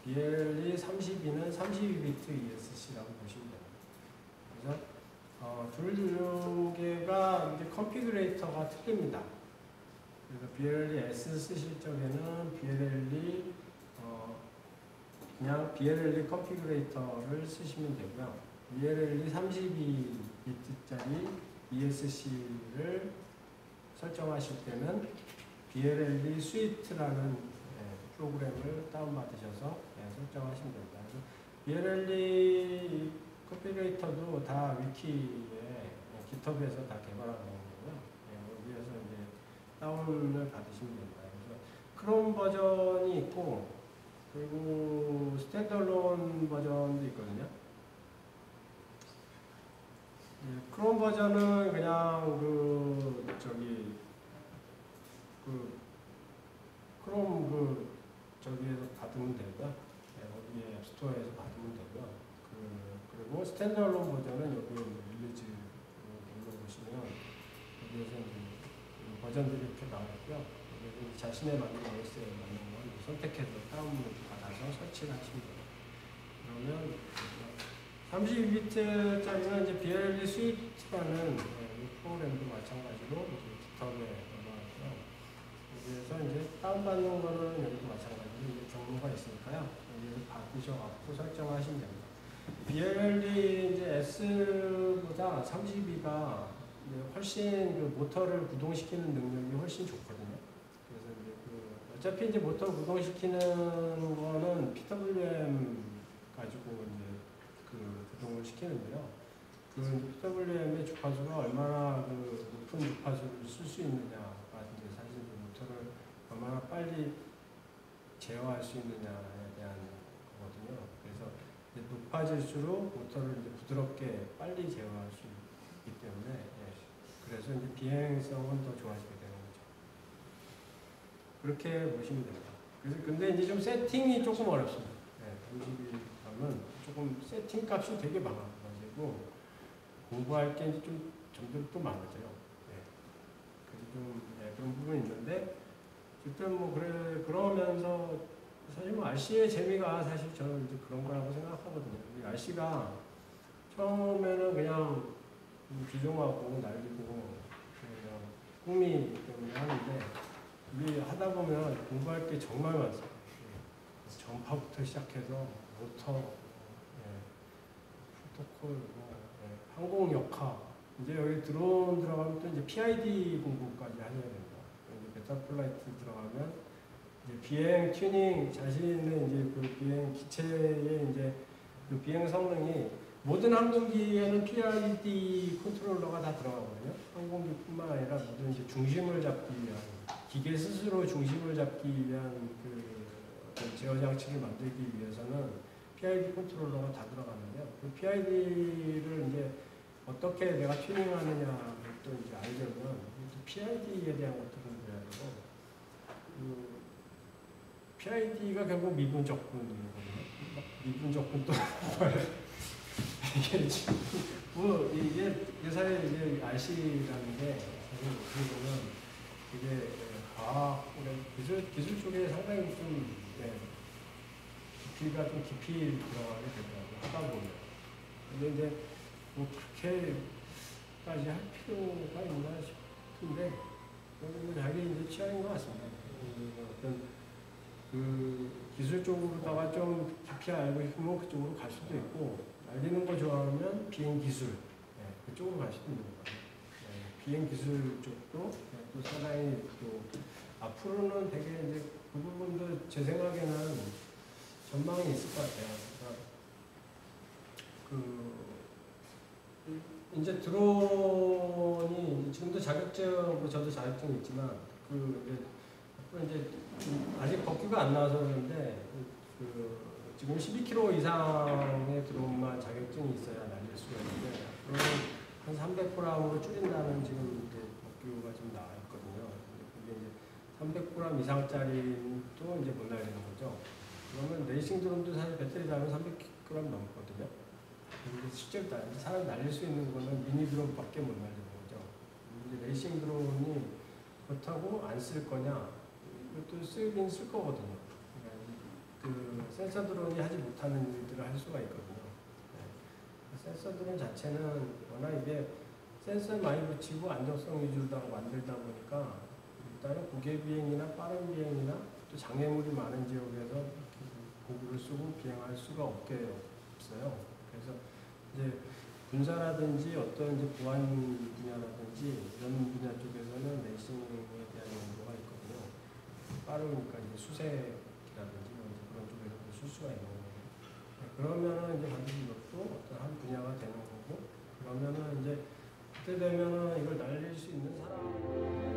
BLE 32는 32비트 ESC라고 보시면 됩니다. 그래서 둘 개가 이제 컨피그레이터가 틀립니다. 그래서 BLE S 쓰실 적에는 BLE 그냥 BLE 컨피그레이터를 쓰시면 되고요. BLE 32비트짜리 ESC를 설정하실 때는 BLE 스위트라는 프로그램을 다운받으셔서 설정하시면 됩니다. BLE 컨피그레이터도 다 위키에 깃허브에서 다 개발한 거고요. 여기에서 이제 다운을 받으시면 됩니다. 그래서 크롬 버전이 있고, 그리고 스탠드얼론 버전도 있거든요. 크롬 버전은 그냥 크롬 저기에서 받으면 되고요. 네, 어디에 앱스토어에서 받으면 되고요. 그리고 스탠드얼론 버전은 여기 릴리즈 눌러보시면 여기에서 이제 버전들이 이렇게 나와있고요. 여기에서 자신의 맞는 OS에 맞는 걸 선택해서 다운로드 받아서 설치를 하시면 돼요. 그러면 32비트짜리는 이제 BLE 스위트라는 프로그램도 마찬가지로 이제 깃허브에 넘어가고요. 여기에서 이제 다운받는 거는 여기도 마찬가지로 이제 경로가 있으니까요. 여기에서 받으셔갖고 설정하시면 됩니다. BLE 이제 S보다 32가 훨씬 모터를 구동시키는 능력이 훨씬 좋거든요. 그래서 이제 어차피 이제 모터 구동시키는 거는 PWM 가지고 이제 구동을 시키는데요. PWM의 주파수가 얼마나 높은 주파수를 쓸 수 있느냐가 이제 사실 모터를 얼마나 빨리 제어할 수 있느냐에 대한 거거든요. 그래서 이제 높아질수록 모터를 이제 부드럽게 빨리 제어할 수 있기 때문에 그래서 이제 비행성은 더 좋아지게 되는 거죠. 그렇게 보시면 됩니다. 그래서 근데 이제 좀 세팅이 조금 어렵습니다. 32하면 조금 세팅 값이 되게 많아가지고 공부할 게 이제 좀 점점 또 많아져요. 그래서 좀 그런 부분이 있는데 어쨌든 그러면서 사실 RC의 재미가 사실 저는 이제 그런 거라고 생각하거든요. 이 RC가 처음에는 그냥 기종하고 날리고 그냥 꿈이 때문에 하는데 이게 하다 보면 공부할 게 정말 많습니다. 전파부터 시작해서 모터, 프로토콜, 항공 역학, 이제 여기 드론 들어가면 또 이제 PID 공부까지 하셔야 됩니다. 베타 플라이트 들어가면 이제 비행 튜닝, 자신의 이제 비행 기체의 이제 비행 성능이 모든 항공기에는 PID 컨트롤러가 다 들어가거든요. 항공기뿐만 아니라 모든 이제 중심을 잡기 위한 기계 스스로 중심을 잡기 위한 제어 장치를 만들기 위해서는 PID 컨트롤러가 다 들어가는데요. 그 PID를 이제 어떻게 내가 튜닝하느냐 또 이제 알려면 PID에 대한 것들은 배워야 되고 PID가 결국 미분 적분이거든요. 미분 적분도 이게 사실 이제 RC라는 게 사실 어떻게 보면 이게 과학, 기술 쪽에 상당히 좀 깊이가 좀 깊이 들어가게 되더라고요. 하다 보면. 근데 이제 그렇게까지 할 필요가 있나 싶은데 그건 자기 이제 취향인 것 같습니다. 어떤 기술적으로다가 좀 깊이 알고 싶으면 그쪽으로 갈 수도 있고 알리는 거 좋아하면 비행 기술 그쪽으로 갈 수도 있는 거예요. 비행 기술 쪽도 또 상당히 또 앞으로는 되게 이제 그 부분도 제 생각에는 전망이 있을 것 같아요. 그러니까 이제 드론이 지금도 자격증, 저도 자격증이 있지만 이제 아직 법규가 안 나와서 그런데 지금 12km 이상의 드론만 자격증이 있어야 날릴 수가 있는데 한 300g으로 줄인다는 지금 이제 법규가 좀 나와 있거든요. 그게 이제 300g 이상짜리도 이제 못 날리는 거죠. 그러면 레이싱 드론도 사실 배터리 달면 300g 넘거든요. 근데 실제로 사람 날릴 수 있는 거는 미니 드론밖에 못 날리는 거죠. 이제 레이싱 드론이 그렇다고 안 쓸 거냐? 이것도 쓰긴 쓸 거거든요. 그러니까 센서 드론이 하지 못하는 일들을 할 수가 있거든요. 센서 드론 자체는 워낙 이게 센서 많이 붙이고 안정성 위주로 만들다 보니까 일단은 고개 비행이나 빠른 비행이나 또 장애물이 많은 지역에서 고구를 쓰고 비행할 수가 없어요. 그래서 이제 군사라든지 어떤 이제 보안 분야라든지 이런 분야 쪽에서는 레이싱에 대한 연구가 있거든요. 빠르니까 이제 수색이라든지 그런 쪽에서도 쓸 수가 있는 거예요. 그러면은 이제 반드시 이것도 어떤 한 분야가 되는 거고, 그러면은 이제 그때 되면은 이걸 날릴 수 있는 사람.